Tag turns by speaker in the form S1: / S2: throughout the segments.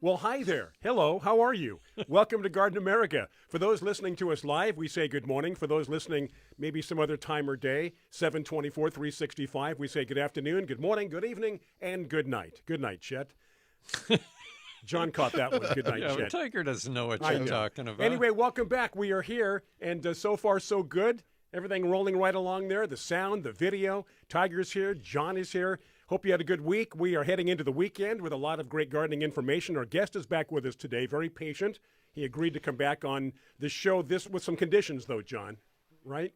S1: Well, hi there. Hello, how are you? Welcome to Garden America. For those listening to us live, we say good morning. For those listening maybe some other time or day, 724, 365, we say good afternoon, good morning, good evening, and good night. Good night, Chet. John caught that one. Good night,
S2: Yeah,
S1: Chet.
S2: Tiger doesn't know what you're talking about.
S1: Anyway, welcome back. We are here, and so far so good. Everything rolling right along there. The sound, the video. Tiger's here. John is here. Hope you had a good week. We are heading into the weekend with a lot of great gardening information. Our guest is back with us today, very patient. He agreed to come back on the show with some conditions, though, John, right?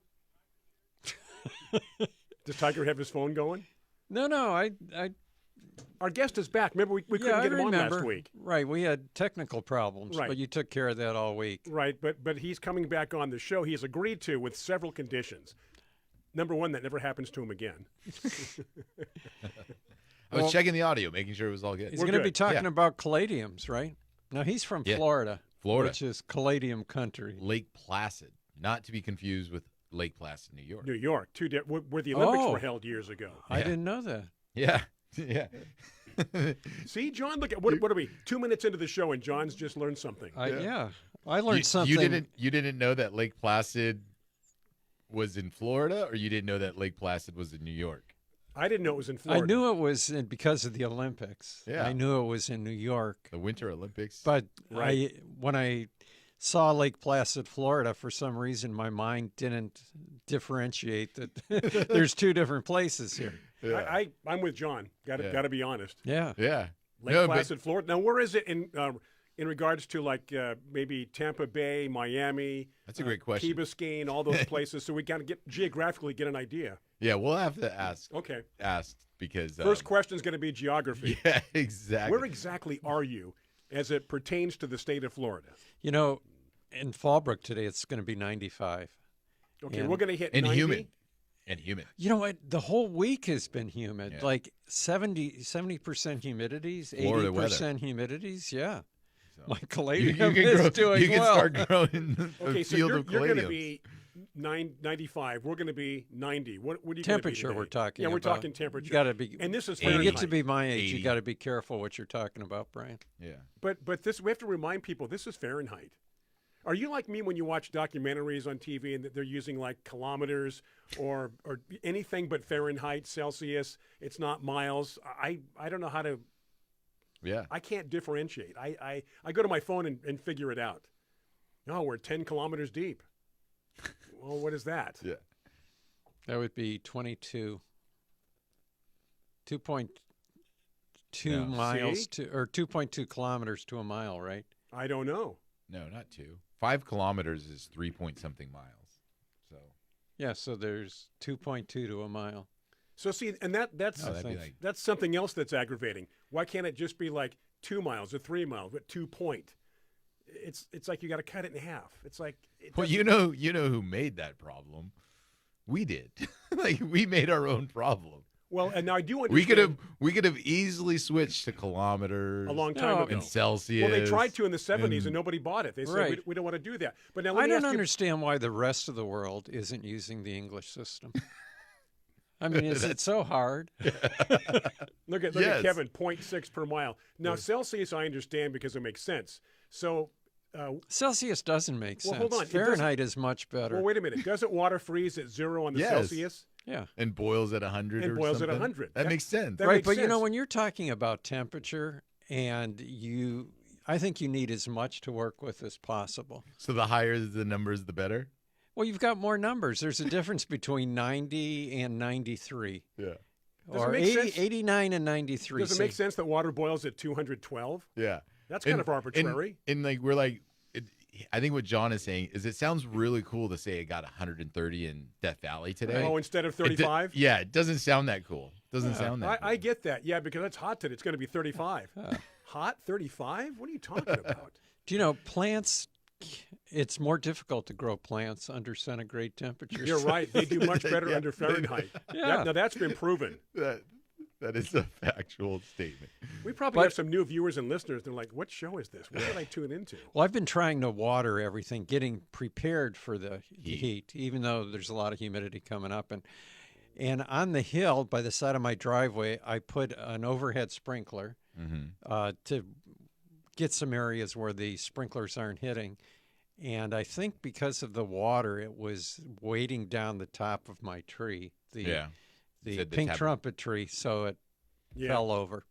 S1: Does Tiger have his phone going?
S2: No,
S1: Our guest is back. Remember, we couldn't get him on last week.
S2: Right, we had technical problems,
S1: Right.
S2: but you took care of that all week.
S1: Right, but he's coming back on the show. He has agreed to with several conditions. Number one, that never happens to him again.
S3: I was checking the audio, making sure it was all good.
S2: He's going to be talking about caladiums, right? Now, he's from Florida, which is caladium country.
S3: Lake Placid, not to be confused with Lake Placid, New York.
S1: New York, where the Olympics were held years ago.
S2: I didn't know that.
S3: Yeah, yeah.
S1: See, John, look at what are we? 2 minutes into the show, and John's just learned something.
S2: I learned something.
S3: You didn't know that Lake Placid was in Florida, or you didn't know that Lake Placid was in New York?
S1: I didn't know it was in Florida.
S2: I knew it was because of the Olympics.
S3: Yeah.
S2: I knew it was in New York.
S3: The Winter Olympics.
S2: But when I saw Lake Placid, Florida, for some reason my mind didn't differentiate that there's two different places here.
S1: Yeah. I'm with John. Got to be honest.
S2: Yeah.
S3: Yeah.
S1: Lake Placid, Florida. Now, where is it in regards to maybe Tampa Bay, Miami?
S3: That's a great question.
S1: Key Biscayne, all those places. So we got to geographically get an idea.
S3: Yeah, we'll have to ask.
S1: Okay.
S3: Ask because
S1: first question is going to be geography.
S3: Yeah, exactly.
S1: Where exactly are you as it pertains to the state of Florida?
S2: You know, in Fallbrook today, it's going to be 95.
S1: Okay, we're going to hit
S3: 90.
S1: Humid.
S3: And humid.
S2: You know what? The whole week has been humid. Yeah. Like 70% humidities, 80% humidities. Yeah.
S3: So
S2: my caladium is doing
S3: you can
S2: well.
S3: Start growing
S1: okay,
S3: a
S1: so
S3: field of caladiums.
S1: You're going to be 95. We're going to be 90. What are you
S2: temperature
S1: gonna be
S2: we're talking
S1: about?
S2: Yeah,
S1: we're talking temperature.
S2: You got to be.
S1: And this is
S2: when
S1: Fahrenheit.
S2: you get to be my age,
S3: 80.
S2: you got to be careful what you're talking about, Brian.
S3: Yeah.
S1: But this we have to remind people this is Fahrenheit. Are you like me when you watch documentaries on TV and they're using like kilometers or anything but Fahrenheit, Celsius? It's not miles. I don't know how to.
S3: Yeah.
S1: I can't differentiate. I go to my phone and figure it out. No, we're 10 kilometers deep. Well, what is that?
S3: Yeah.
S2: That would be 22. 2.2 miles or 2.2 kilometers to a mile, right?
S1: I don't know.
S3: No, not 2. 5 kilometers is 3-point-something miles. So.
S2: Yeah, so there's 2.2 to a mile.
S1: So see, and that's something else that's aggravating. Why can't it just be like 2 miles or 3 miles, but 2 point? It's like you got to cut it in half. It's like.
S3: Well, you know who made that problem? We did. Like we made our own problem.
S1: Well, and now I do understand.
S3: We could have easily switched to kilometers
S1: a long time ago.
S3: And Celsius.
S1: Well, they tried to in the 70s and nobody bought it. They said we don't want to do that. But now
S2: I don't understand why the rest of the world isn't using the English system. I mean, is it so hard?
S1: Look at Kevin, 0.6 per mile. Now, Celsius I understand because it makes sense. So
S2: Celsius doesn't make sense.
S1: Hold on.
S2: Fahrenheit is much better.
S1: Well, wait a minute. Doesn't water freeze at 0 on the Celsius?
S2: Yeah.
S3: And boils at 100
S1: and boils at 100.
S3: That makes sense.
S1: That
S2: right,
S1: makes
S2: but
S1: sense.
S2: you know, when you're talking about temperature and I think you need as much to work with as possible.
S3: So the higher the numbers, the better?
S2: Well, you've got more numbers. There's a difference between 90 and 93.
S3: Yeah.
S2: Or 89 and 93.
S1: Does it make sense that water boils at 212?
S3: Yeah.
S1: That's kind of arbitrary.
S3: And I think what John is saying is it sounds really cool to say it got 130 in Death Valley today.
S1: Oh, instead of 35?
S3: It doesn't sound that cool. Doesn't sound that cool.
S1: I get that. Yeah, because it's hot today. It's going to be 35. Hot 35? What are you talking about?
S2: Do you know, plants, it's more difficult to grow plants under centigrade temperatures.
S1: You're right. They do much better under Fahrenheit.
S2: Yeah.
S1: Now, that's been proven.
S3: That is a factual statement.
S1: We probably have some new viewers and listeners. They're like, what show is this? What did I tune into?
S2: Well, I've been trying to water everything, getting prepared for the heat, even though there's a lot of humidity coming up. And on the hill by the side of my driveway, I put an overhead sprinkler to get some areas where the sprinklers aren't hitting. And I think because of the water, it was weighting down the top of my tree, the pink trumpet tree, so it fell over.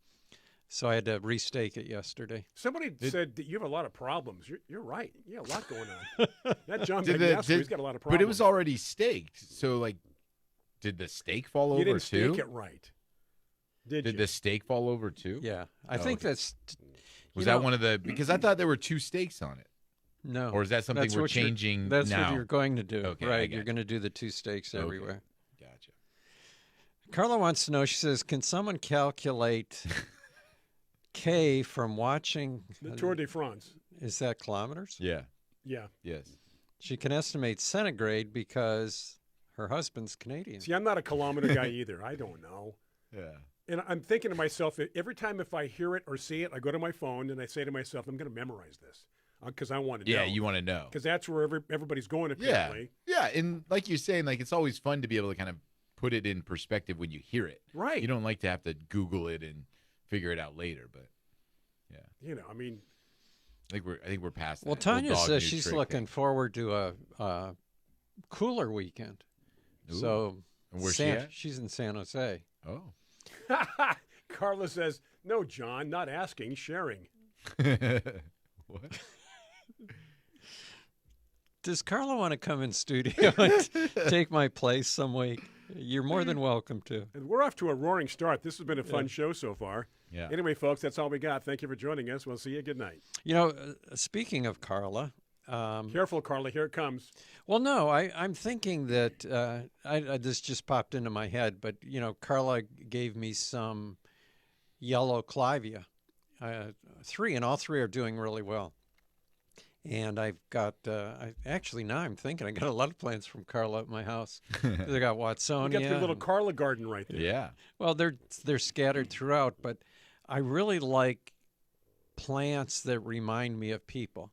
S2: So I had to restake it yesterday.
S1: Somebody said that you have a lot of problems. You're right. Yeah, a lot going on. That John Magnasco, he's got a lot of problems.
S3: But it was already staked. So, like, did the stake fall over too?
S1: You didn't stake it right. Did
S3: the stake fall over too?
S2: Yeah. I think that's...
S3: Was that one of the... Because I thought there were 2 stakes on it.
S2: No.
S3: Or is that something we're changing
S2: That's
S3: now?
S2: what you're going to do.
S3: Okay,
S2: right. You're going to do the 2 stakes everywhere.
S3: Gotcha.
S2: Carla wants to know, she says, can someone calculate K from watching...
S1: The Tour de France.
S2: Is that kilometers?
S3: Yeah.
S1: Yeah.
S3: Yes.
S2: She can estimate centigrade because her husband's Canadian.
S1: See, I'm not a kilometer guy either. I don't know.
S3: Yeah.
S1: And I'm thinking to myself, every time if I hear it or see it, I go to my phone and I say to myself, I'm going to memorize this because I want to know.
S3: Yeah, you want to know.
S1: Because that's where everybody's going, apparently.
S3: Yeah, and like you're saying, like it's always fun to be able to kind of put it in perspective when you hear it.
S1: Right.
S3: You don't like to have to Google it and figure it out later, but yeah.
S1: You know, I mean.
S3: I think we're past that.
S2: Well, Tanya says she's looking forward to a cooler weekend.
S3: Ooh.
S2: So
S3: and where's she at?
S2: She's in San Jose.
S3: Oh.
S1: Carla says, no, John, not asking, sharing.
S3: What?
S2: Does Carla want to come in studio and take my place some week? You're more than welcome to.
S1: And we're off to a roaring start. This has been a fun show so far.
S3: Yeah.
S1: Anyway, folks, that's all we got. Thank you for joining us. We'll see you. Good night.
S2: You know, speaking of Carla.
S1: Careful, Carla. Here it comes.
S2: Well, no, I'm thinking that this just popped into my head, but, you know, Carla gave me some yellow clivia, 3, and all 3 are doing really well. And I've got, actually now I'm thinking I got a lot of plants from Carla at my house. They got Watsonia.
S1: You got your little Carla garden right there.
S3: Yeah.
S2: Well, they're scattered throughout, but I really like plants that remind me of people.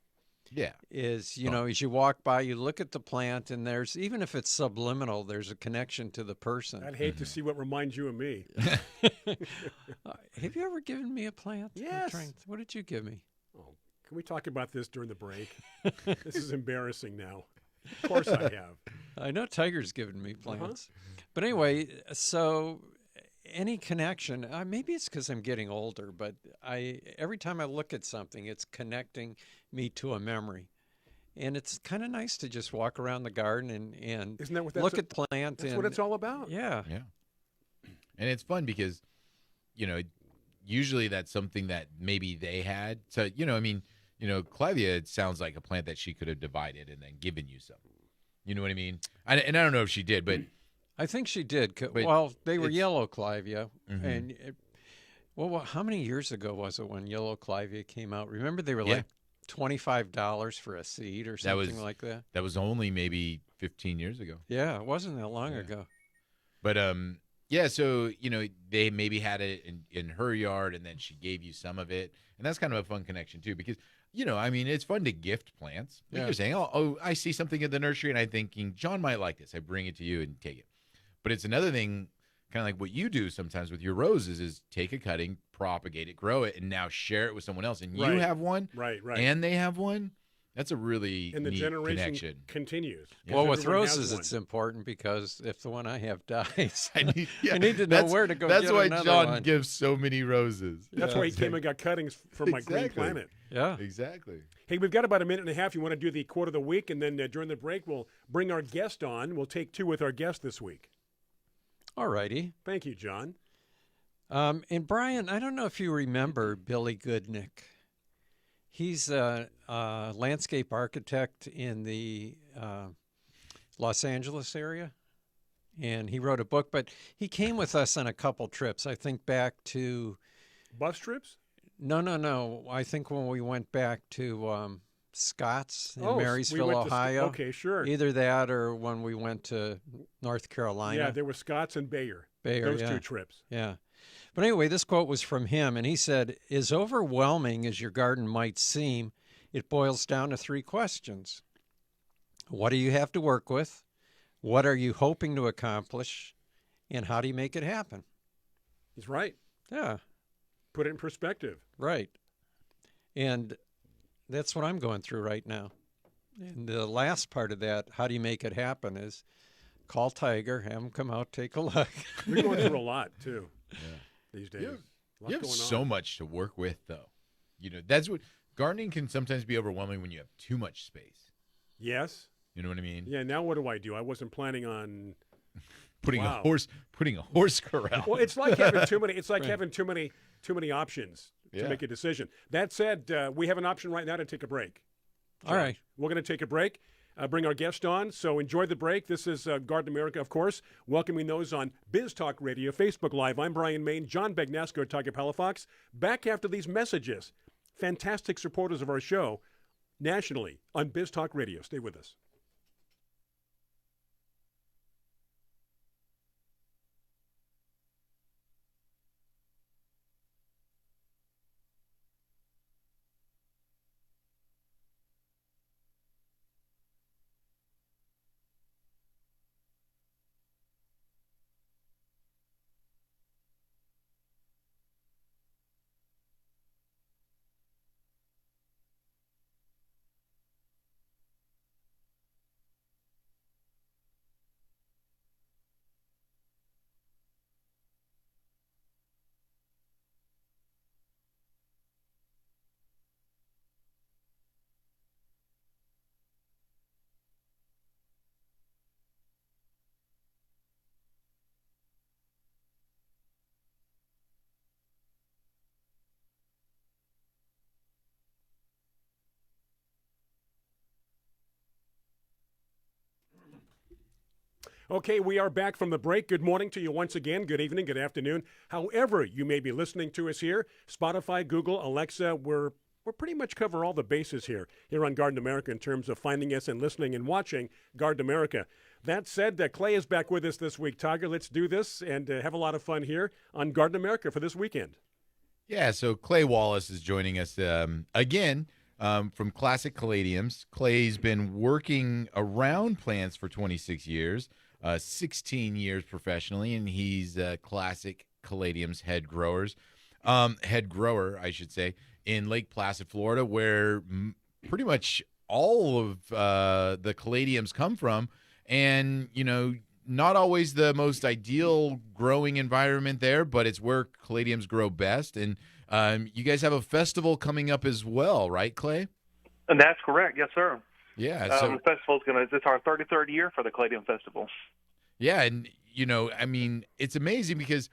S3: Yeah.
S2: You know, as you walk by, you look at the plant, and there's, even if it's subliminal, there's a connection to the person.
S1: I'd hate to see what reminds you of me.
S2: Have you ever given me a plant?
S1: Yes.
S2: What did you give me?
S1: Oh, can we talk about this during the break? This is embarrassing now. Of course I have.
S2: I know Tiger's given me plants. But anyway, so any connection, maybe it's because I'm getting older, but every time I look at something, it's connecting me to a memory. And it's kind of nice to just walk around the garden and
S1: Isn't that what
S2: look at plant.
S1: That's what it's all about.
S2: Yeah.
S3: Yeah. And it's fun because, you know, usually that's something that maybe they had. So, you know, I mean, you know, Clivia, it sounds like a plant that she could have divided and then given you some. You know what I mean? And I don't know if she did, but
S2: I think she did.
S3: But
S2: well, they were yellow Clivia.
S3: Mhm.
S2: And, well, how many years ago was it when yellow Clivia came out? Remember they were like $25 for a seed or something like that?
S3: That was only maybe 15 years ago.
S2: Yeah, it wasn't that long ago.
S3: But, yeah, so, you know, they maybe had it in her yard, and then she gave you some of it. And that's kind of a fun connection, too, because, you know, I mean, it's fun to gift plants. Like you're saying, oh, I see something in the nursery, and I'm thinking, John might like this. I bring it to you and take it. But it's another thing, kind of like what you do sometimes with your roses, is take a cutting, propagate it, grow it, and now share it with someone else. And you have one,
S1: right,
S3: and they have one. That's a really
S1: and the
S3: neat
S1: generation
S3: connection.
S1: Continues.
S3: Yeah.
S2: Well, with roses, it's important because if the one I have dies,
S3: I need
S2: to know where to go.
S3: That's
S2: get
S3: why
S2: another
S3: John
S2: one.
S3: gives so many roses.
S1: That's why he came and got cuttings from my Green Planet.
S2: Yeah,
S3: exactly.
S1: Hey, we've got about a minute and a half. You want to do the quote of the week, and then during the break, we'll bring our guest on. We'll take 2 with our guest this week.
S2: All righty.
S1: Thank you, John.
S2: And Brian, I don't know if you remember Billy Goodnick. He's a landscape architect in the Los Angeles area, and he wrote a book, but he came with us on a couple trips. I think back to...
S1: Bus trips?
S2: No. I think when we went back to Scott's in
S1: we
S2: Marysville,
S1: went to
S2: Ohio.
S1: okay, sure.
S2: Either that or when we went to North Carolina.
S1: Yeah, there were Scotts and Bayer. Those 2 trips.
S2: Yeah. But anyway, this quote was from him, and he said, as overwhelming as your garden might seem, it boils down to 3 questions. What do you have to work with? What are you hoping to accomplish? And how do you make it happen?
S1: He's right.
S2: Yeah.
S1: Put it in perspective.
S2: Right. And that's what I'm going through right now. And the last part of that, how do you make it happen, is call Tiger, have him come out, take a look.
S1: We're going through a lot, too, these days.
S3: You have so much to work with, though. That's what gardening can sometimes be overwhelming when you have too much space.
S1: Yes.
S3: You know what I mean?
S1: Yeah, now what do? I wasn't planning on
S3: putting a horse corral.
S1: Well, it's like having too many. It's like having too many options to make a decision. That said, we have an option right now to take a break.
S2: All right.
S1: We're going to take a break, bring our guest on. So enjoy the break. This is Garden America, of course, welcoming those on Biz Talk Radio, Facebook Live. I'm Brian Main, John Bagnasco, Tiger Palafox. Back after these messages. Fantastic supporters of our show nationally on Biz Talk Radio. Stay with us. Okay, we are back from the break. Good morning to you once again. Good evening, good afternoon. However you may be listening to us here, Spotify, Google, Alexa, we're pretty much cover all the bases here on Garden America in terms of finding us and listening and watching Garden America. That said, Clay is back with us this week. Tiger, let's do this and have a lot of fun here on Garden America for this weekend.
S3: Yeah, so Clay Wallace is joining us again from Classic Caladiums. Clay's been working around plants for 26 years. 16 years professionally, and he's Classic Caladiums head grower, I should say, in Lake Placid, Florida, where pretty much all of the caladiums come from. And, not always the most ideal growing environment there, but it's where caladiums grow best. And you guys have a festival coming up as well, right, Clay?
S4: And that's correct. Yes, sir.
S3: Yeah. So
S4: the festival's it's our 33rd year for the Caladium Festival.
S3: Yeah. And, it's amazing because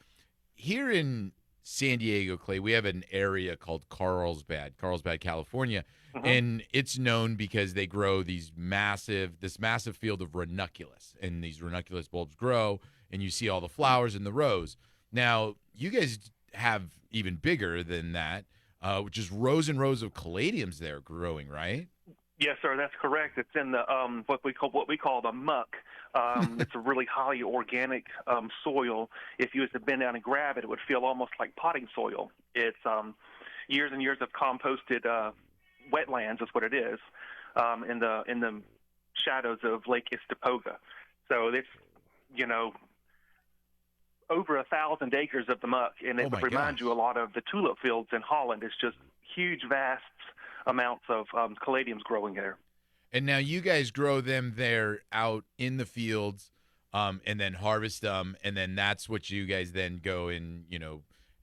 S3: here in San Diego, Clay, we have an area called Carlsbad, California. Mm-hmm. And it's known because they grow this massive field of ranunculus, and these ranunculus bulbs grow and you see all the flowers in the rows. Now, you guys have even bigger than that, which is rows and rows of caladiums there growing, right?
S4: Yes, sir. That's correct. It's in the what we call the muck. It's a really highly organic soil. If you was to bend down and grab it, it would feel almost like potting soil. It's years and years of composted wetlands is what it is, in the shadows of Lake Istapoga. So it's over 1,000 acres of the muck, and it reminds you a lot of the tulip fields in Holland. It's just huge, vast amounts of caladiums growing there.
S3: And now you guys grow them there out in the fields, and then harvest them, and then that's what you guys then go and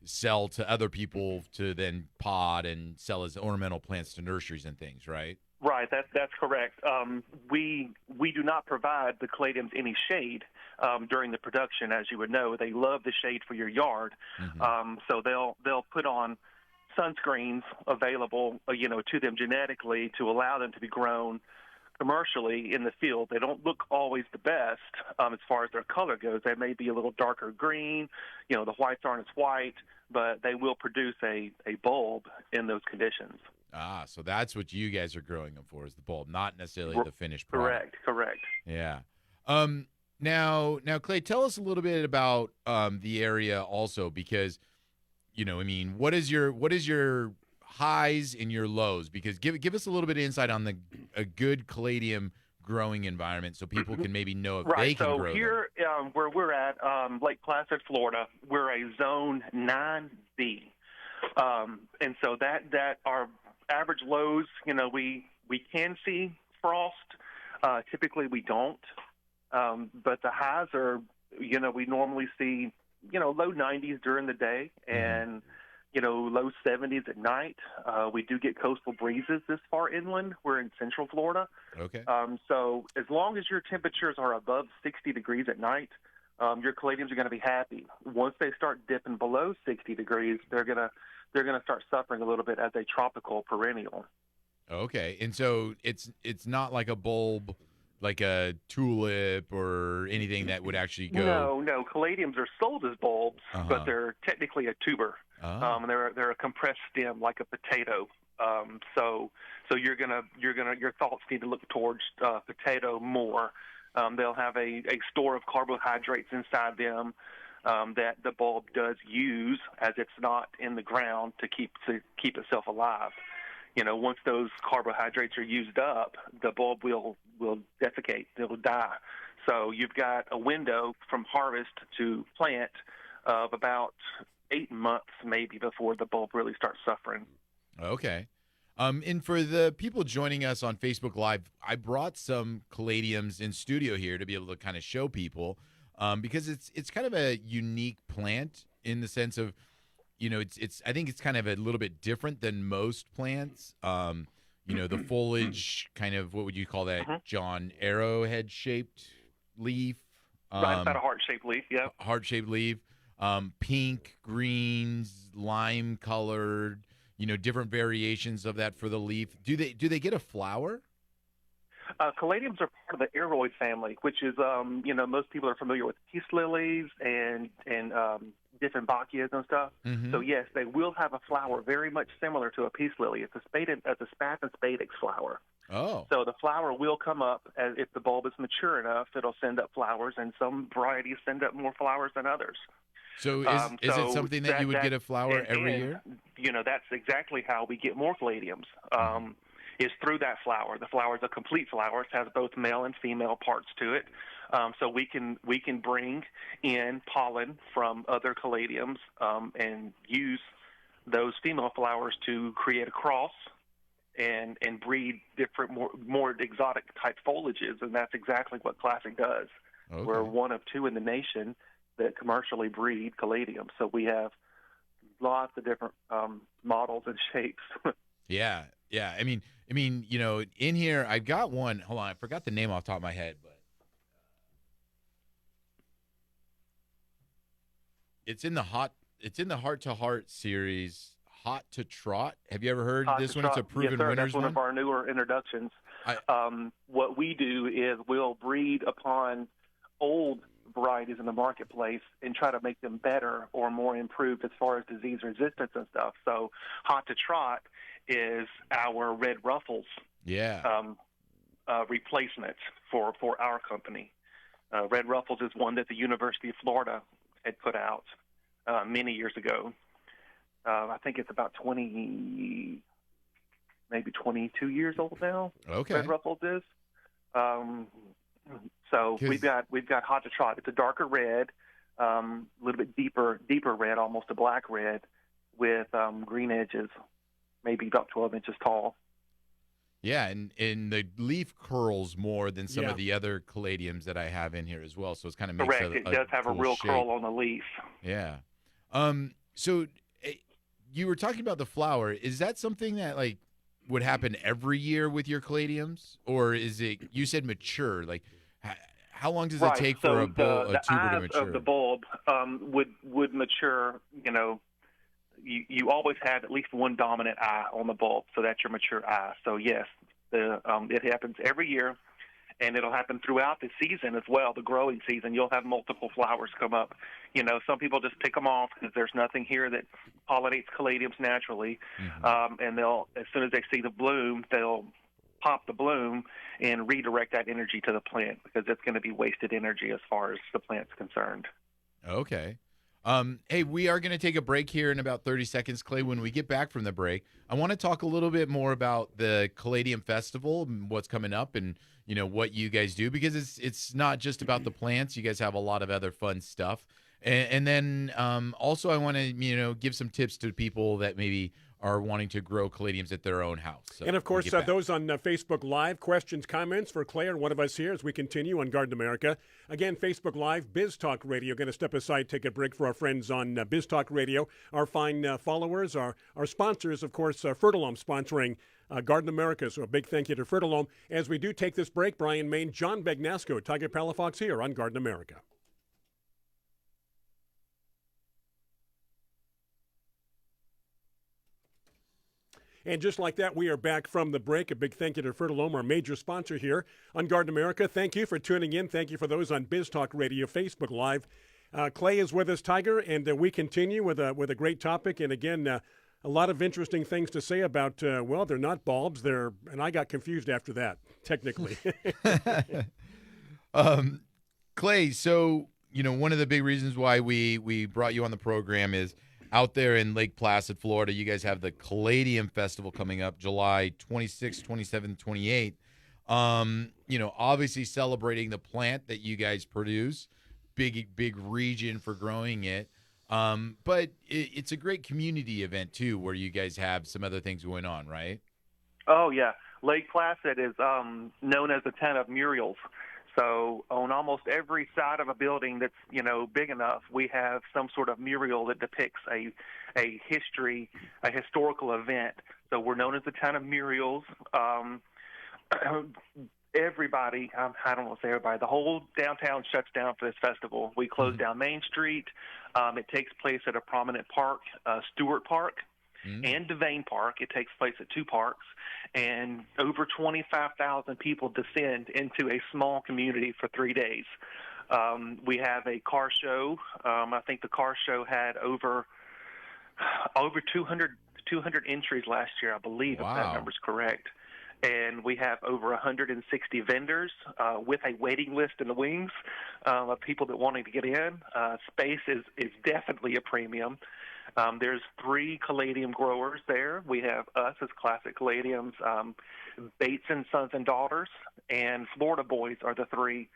S3: sell to other people to then pod and sell as ornamental plants to nurseries and things, right?
S4: Right, that's correct. We do not provide the caladiums any shade during the production, as you would know. They love the shade for your yard, so they'll put on sunscreens available, to them genetically to allow them to be grown commercially in the field. They don't look always the best as far as their color goes. They may be a little darker green, the whites aren't as white, but they will produce a bulb in those conditions.
S3: Ah, so that's what you guys are growing them for, is the bulb, not necessarily the finished product.
S4: Correct.
S3: Yeah. Now, Clay, tell us a little bit about the area also, because what is your highs and your lows? Because give us a little bit of insight on a good caladium growing environment, so people can maybe know if they can grow them.
S4: So here, where we're at, Lake Placid, Florida, we're a Zone 9B, and so that our average lows, we can see frost. Typically, we don't. But the highs are, we normally see, low 90s during the day and, low 70s at night. We do get coastal breezes this far inland. We're in central Florida.
S3: Okay.
S4: So as long as your temperatures are above 60 degrees at night, your caladiums are going to be happy. Once they start dipping below 60 degrees, they're going to start suffering a little bit as a tropical perennial.
S3: Okay. And so it's not like a bulb, like a tulip or anything that would actually go.
S4: No. Caladiums are sold as bulbs, but they're technically a tuber. And they're a compressed stem like a potato. So your thoughts need to look towards potato more. They'll have a store of carbohydrates inside them that the bulb does use, as it's not in the ground to keep itself alive. Once those carbohydrates are used up, the bulb will defecate. It will die. So you've got a window from harvest to plant of about 8 months maybe before the bulb really starts suffering.
S3: Okay. And for the people joining us on Facebook Live, I brought some caladiums in studio here to be able to kind of show people because it's kind of a unique plant in the sense of, I think it's kind of a little bit different than most plants. The foliage kind of, what would you call that, John? Arrowhead shaped leaf.
S4: Right, about a heart-shaped leaf, yeah.
S3: Heart-shaped leaf. Pink, greens, lime colored, different variations of that for the leaf. Do they get a flower?
S4: Caladiums are part of the aroid family, which is, most people are familiar with peace lilies and different bacchias and stuff. Mm-hmm. So yes, they will have a flower very much similar to a peace lily. It's a spathe and spadix flower.
S3: Oh.
S4: So the flower will come up if the bulb is mature enough. It'll send up flowers, and some varieties send up more flowers than others.
S3: So is it something that you would get a flower every year?
S4: That's exactly how we get more caladiums. Is through that flower. The flower is a complete flower. It has both male and female parts to it. So we can bring in pollen from other caladiums and use those female flowers to create a cross and breed different, more exotic type foliages, and that's exactly what Classic does. Okay. We're one of two in the nation that commercially breed caladiums, so we have lots of different models and shapes.
S3: Yeah. I mean, in here I've got one. Hold on, I forgot the name off the top of my head, but it's in the Heart to Heart series. Hot to Trot. Have you ever heard this one? It's a proven winners
S4: That's one of our newer introductions. What we do is we'll breed upon old varieties in the marketplace and try to make them better or more improved as far as disease resistance and stuff. So Hot to Trot is our red ruffles replacement for our company. Red ruffles is one that the University of Florida had put out many years ago. I think it's about 22 years old now.
S3: Okay.
S4: Red ruffles is. So we've got Hot to Trot. It's a darker red, a little bit deeper red, almost a black red, with green edges, maybe about 12 inches tall.
S3: Yeah, and the leaf curls more than some of the other caladiums that I have in here as well. So it's kind of makes
S4: correct. It does have
S3: cool
S4: a real
S3: shape.
S4: curl on the leaf.
S3: Yeah. So you were talking about the flower. Is that something that would happen every year with your caladiums, or is it? You said mature. How long does it take for a tuber to mature?
S4: Of the bulb would mature. You always have at least one dominant eye on the bulb, so that's your mature eye. So yes, it happens every year, and it'll happen throughout the season as well, the growing season. You'll have multiple flowers come up. Some people just pick them off because there's nothing here that pollinates caladiums naturally, and as soon as they see the bloom, they'll pop the bloom and redirect that energy to the plant because it's going to be wasted energy as far as the plant's concerned.
S3: Okay. Hey, we are going to take a break here in about 30 seconds, Clay. When we get back from the break, I want to talk a little bit more about the Caladium Festival and what's coming up and, what you guys do, because it's not just about the plants. You guys have a lot of other fun stuff. And then also I want to, give some tips to people that maybe are wanting to grow caladiums at their own house. So
S1: and of course,
S3: we'll get back.
S1: those on Facebook Live, questions, comments for Clay or one of us here as we continue on Garden America. Again, Facebook Live, Biz Talk Radio. Going to step aside, take a break for our friends on Biz Talk Radio. Our fine followers, our sponsors, of course, Fertilome sponsoring Garden America. So a big thank you to Fertilome. As we do take this break, Brian Main, John Bagnasco, Tiger Palafox here on Garden America. And just like that, we are back from the break. A big thank you to Fertilome, our major sponsor here on Garden America. Thank you for tuning in. Thank you for those on Biz Talk Radio, Facebook Live. Clay is with us, Tiger, and we continue with a great topic. And again, a lot of interesting things to say about, well, they're not bulbs. And I got confused after that, technically.
S3: Clay, so, one of the big reasons why we brought you on the program is out there in Lake Placid, Florida, you guys have the Caladium Festival coming up July 26th, 27th, 28th. Obviously celebrating the plant that you guys produce, big region for growing it. But it's a great community event, too, where you guys have some other things going on, right?
S4: Oh, yeah. Lake Placid is known as the town of murals. So on almost every side of a building that's, big enough, we have some sort of mural that depicts a historical event. So we're known as the town of murals. Everybody, I don't want to say everybody, the whole downtown shuts down for this festival. We close down Main Street. It takes place at a prominent park, Stewart Park. And Devane Park. It takes place at two parks, and over 25,000 people descend into a small community for 3 days. We have a car show. I think the car show had over 200 entries last year, I believe, if that number's correct. And we have over 160 vendors with a waiting list in the wings of people that wanting to get in. Space is definitely a premium. There's 3 caladium growers there. We have us as Classic Caladiums, Bates and Sons and Daughters, and Florida Boys are the 3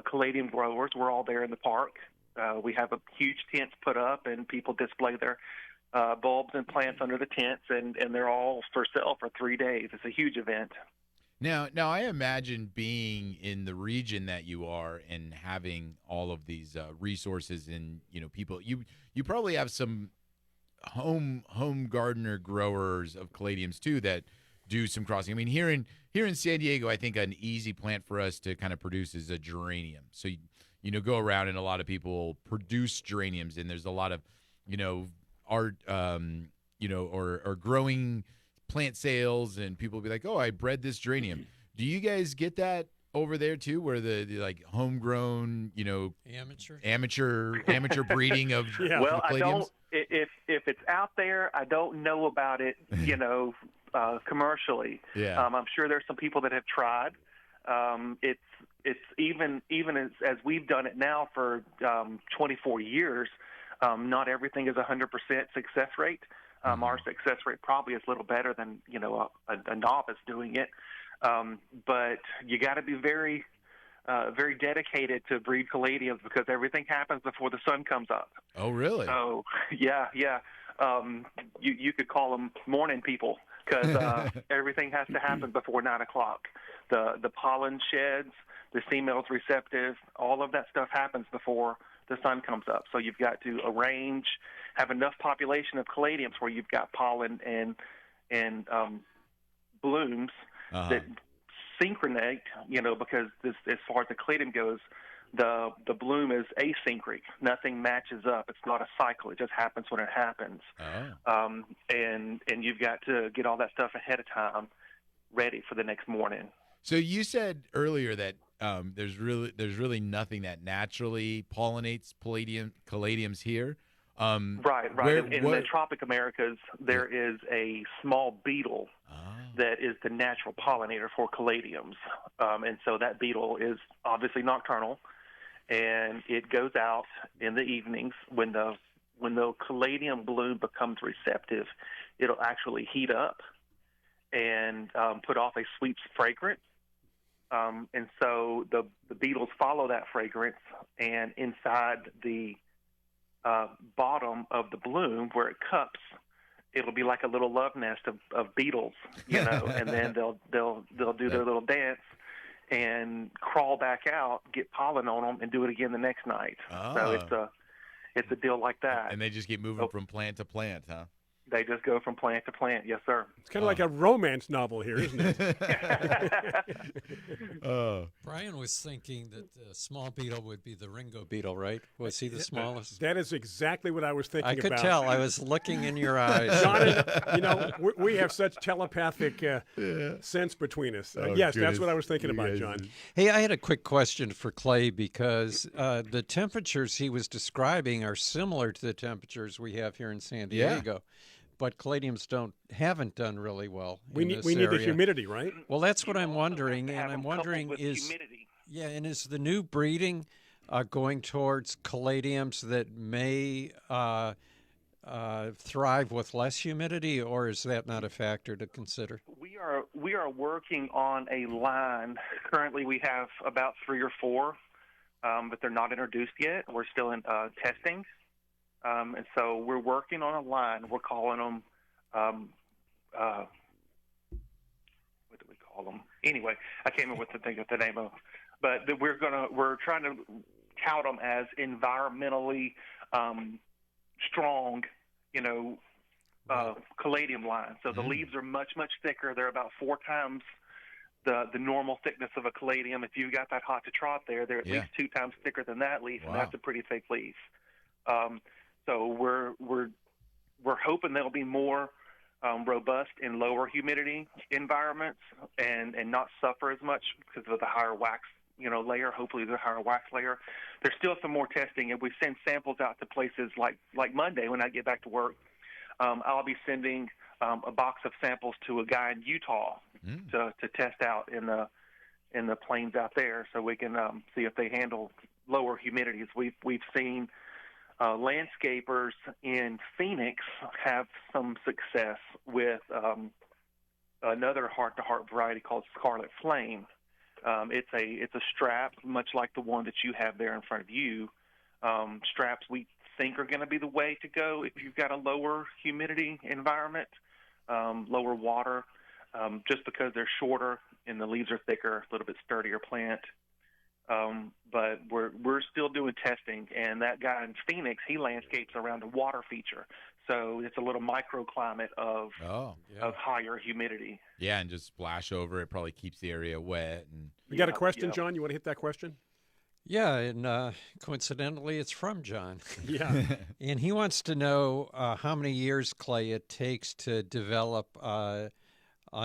S4: caladium growers. We're all there in the park. We have a huge tent put up, and people display their bulbs and plants under the tents, and they're all for sale for 3 days. It's a huge event.
S3: Now, I imagine being in the region that you are and having all of these resources and people. You probably have some home gardener growers of caladiums too that do some crossing. I mean, here in San Diego, I think an easy plant for us to kind of produce is a geranium. So go around and a lot of people produce geraniums, and there's a lot of art or growing plant sales, and people will be like, oh, I bred this geranium. Do you guys get that over there too, where the like homegrown, amateur breeding of
S4: Well,
S3: caladiums?
S4: I don't. If it's out there, I don't know about it. Commercially.
S3: Yeah.
S4: I'm sure there's some people that have tried. It's even as we've done it now for 24 years. Not everything is 100% success rate. Our success rate probably is a little better than a novice doing it. But you got to be very dedicated to breed caladiums because everything happens before the sun comes up.
S3: Oh, really?
S4: So, yeah. You could call them morning people because everything has to happen before 9 o'clock. The pollen sheds, the female's receptive, all of that stuff happens before the sun comes up. So you've got to have enough population of caladiums where you've got pollen and blooms that synchronate, because as far as the caladium goes, the bloom is asynchric. Nothing matches up. It's not a cycle. It just happens when it happens.
S3: Oh.
S4: And you've got to get all that stuff ahead of time ready for the next morning.
S3: So you said earlier that there's really nothing that naturally pollinates caladiums here.
S4: Right. In the tropic Americas, there is a small beetle that is the natural pollinator for caladiums. And so that beetle is obviously nocturnal, and it goes out in the evenings when the caladium bloom becomes receptive. It'll actually heat up and put off a sweet fragrance. And so the beetles follow that fragrance, and inside the bottom of the bloom where it cups, it'll be like a little love nest of beetles, and then they'll do their little dance and crawl back out, get pollen on them, and do it again the next night. So it's a deal like that.
S3: And they just keep moving from plant to plant, huh?
S4: They just go from plant to plant. Yes, sir.
S1: It's kind of like a romance novel here, isn't it?
S2: Brian was thinking that the small beetle would be the Ringo beetle, right? Was he the smallest?
S1: That is exactly what I was thinking
S2: I
S1: about.
S2: could tell. I was looking in your eyes.
S1: Johnny, we have such telepathic sense between us. Yes, that's what I was thinking about, John.
S2: Hey, I had a quick question for Clay because the temperatures he was describing are similar to the temperatures we have here in San Diego. But caladiums haven't done really well.
S1: We need the humidity, right?
S2: Well, that's what I'm wondering, and I'm wondering is the new breeding going towards caladiums that may thrive with less humidity, or is that not a factor to consider?
S4: We are working on a line. Currently, we have about 3 or 4, but they're not introduced yet. We're still in testing. And so we're working on a line. We're calling them, what do we call them? Anyway, I can't remember what to think of the name of. But we're trying to tout them as environmentally strong, caladium line. So the leaves are much, much thicker. They're about 4 times the normal thickness of a caladium. If you've got that hot to trot there, they're at least 2 times thicker than that leaf, and that's a pretty thick leaf. So we're hoping they'll be more robust in lower humidity environments and not suffer as much because of the higher wax layer. Hopefully the higher wax layer. There's still some more testing, and we've sent samples out to places like Monday when I get back to work. I'll be sending a box of samples to a guy in Utah to test out in the plains out there, so we can see if they handle lower humidities. We've seen landscapers in Phoenix have some success with another heart-to-heart variety called Scarlet Flame. It's a strap, much like the one that you have there in front of you. Straps we think are going to be the way to go if you've got a lower humidity environment, lower water, just because they're shorter and the leaves are thicker, a little bit sturdier plant. But we're still doing testing, and that guy in Phoenix, he landscapes around a water feature, so it's a little microclimate of higher humidity.
S3: Yeah, and just splash over it probably keeps the area wet. And
S1: you got a question, John? You want to hit that question?
S2: Yeah, and coincidentally, it's from John.
S1: Yeah,
S2: and he wants to know how many years, Clay, it takes to develop a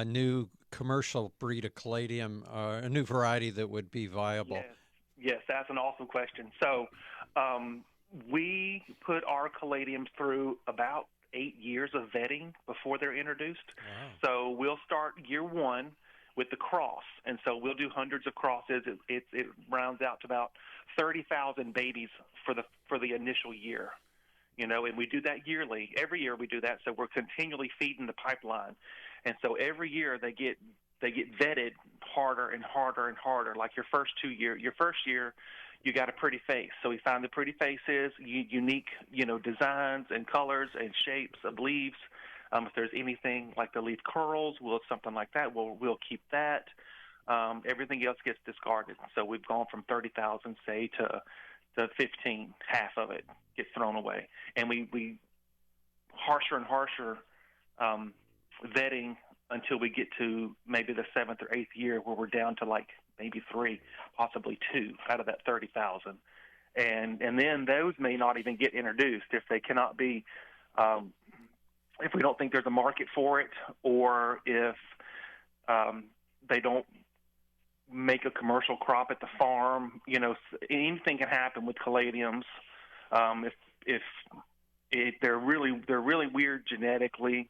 S2: new commercial breed of caladium, a new variety that would be viable.
S4: Yes, that's an awesome question. So we put our caladiums through about 8 years of vetting before they're introduced. Wow. So we'll start year 1 with the cross, and so we'll do hundreds of crosses. It rounds out to about 30,000 babies for the initial year. And we do that yearly. Every year we do that, so we're continually feeding the pipeline. And so every year they get vetted harder and harder and harder. Like your first year, you got a pretty face. So we find the pretty faces, unique, designs and colors and shapes of leaves. If there's anything like the leaf curls, something like that, we'll keep that. Everything else gets discarded. So we've gone from 30,000, say, to 15. Half of it gets thrown away, and we harsher and harsher vetting until we get to maybe the 7th or 8th year, where we're down to like maybe 3, possibly 2 out of that 30,000, and then those may not even get introduced if they cannot be, if we don't think there's a market for it, or if they don't make a commercial crop at the farm. Anything can happen with caladiums. If they're really weird genetically,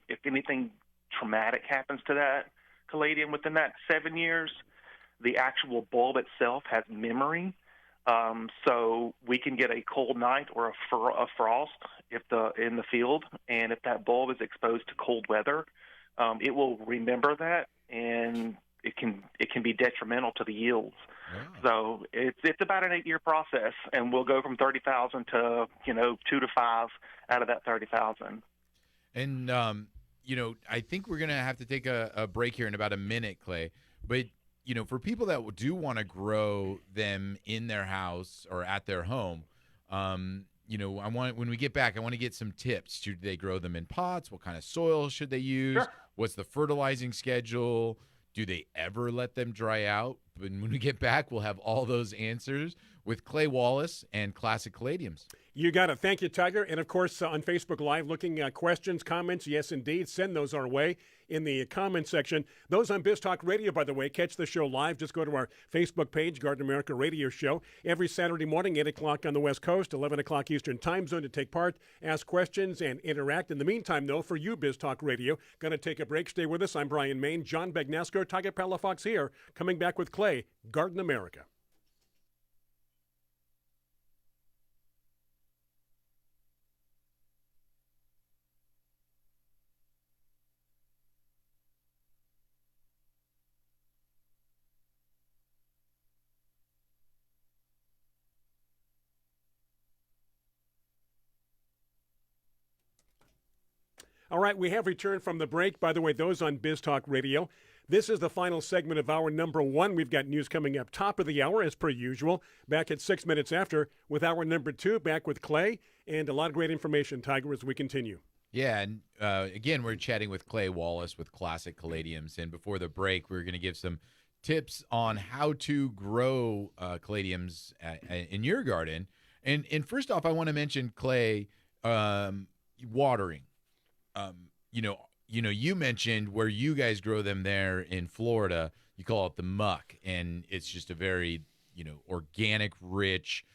S4: if anything traumatic happens to that caladium within that 7 years, the actual bulb itself has memory. So we can get a cold night or a frost in the field, and if that bulb is exposed to cold weather, it will remember that, and it can be detrimental to the yields. Yeah. So it's about an 8-year process, and we'll go from 30,000 to 2 to 5 out of that 30,000.
S3: And I think we're gonna have to take a break here in about a minute, Clay. But for people that do want to grow them in their house or at their home, when we get back, I want to get some tips. Should they grow them in pots? What kind of soil should they use?
S4: Sure.
S3: What's the fertilizing schedule? Do they ever let them dry out? But when we get back, we'll have all those answers with Clay Wallace and Classic Caladiums.
S1: You got it. Thank you, Tiger. And, of course, on Facebook Live, looking at questions, comments, yes, indeed. Send those our way in the comment section. Those on Biz Talk Radio, by the way, catch the show live. Just go to our Facebook page, Garden America Radio Show, every Saturday morning, 8 o'clock on the West Coast, 11 o'clock Eastern Time Zone to take part, ask questions, and interact. In the meantime, though, for you, Biz Talk Radio, going to take a break. Stay with us. I'm Brian Main. John Bagnasco, Tiger Palafox here, coming back with Clay, Garden America. All right, we have returned from the break. By the way, those on Biz Talk Radio, this is the final segment of hour number one. We've got news coming up top of the hour, as per usual. Back at 6 minutes after with hour number two, back with Clay, and a lot of great information, Tiger, as we continue.
S3: Yeah, and again, we're chatting with Clay Wallace with Classic Caladiums. And before the break, we're going to give some tips on how to grow caladiums in your garden. And first off, I want to mention, Clay, watering. You mentioned where you guys grow them there in Florida. You call it the muck, and it's just a very, organic, rich,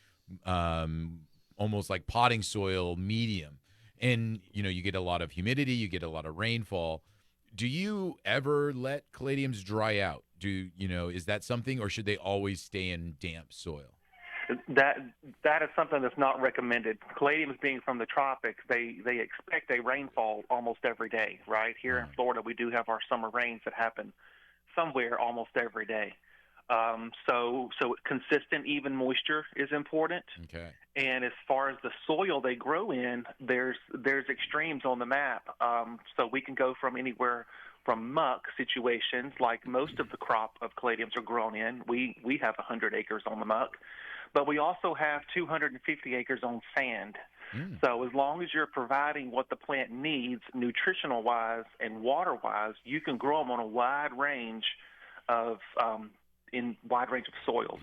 S3: almost like potting soil medium. And, you get a lot of humidity, you get a lot of rainfall. Do you ever let caladiums dry out? Is that something, or should they always stay in damp soil?
S4: That is something that's not recommended. Caladiums being from the tropics, they expect a rainfall almost every day, right? Here in Florida, we do have our summer rains that happen somewhere almost every day. So consistent, even moisture is important.
S3: Okay.
S4: And as far as the soil they grow in, there's extremes on the map. So we can go from anywhere from muck situations, like most of the crop of caladiums are grown in. We have 100 acres on the muck. But we also have 250 acres on sand. So as long as you're providing what the plant needs nutritional-wise and water-wise, you can grow them on a wide range of soils.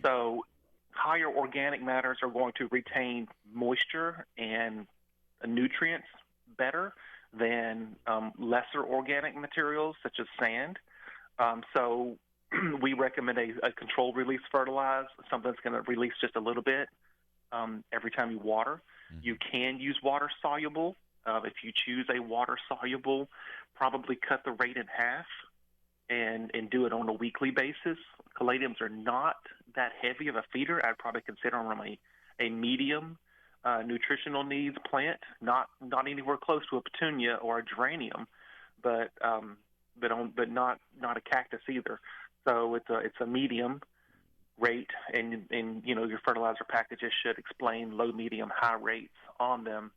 S4: So higher organic matters are going to retain moisture and nutrients better than lesser organic materials such as sand. So we recommend a controlled release fertilizer, something that's going to release just a little bit every time you water. You can use water soluble. If you choose a water soluble, probably cut the rate in half and do it on a weekly basis. Caladiums are not that heavy of a feeder. I'd probably consider them a medium nutritional needs plant, not anywhere close to a petunia or a geranium, but not a cactus either. So it's a medium rate, and your fertilizer packages should explain low, medium, high rates on them.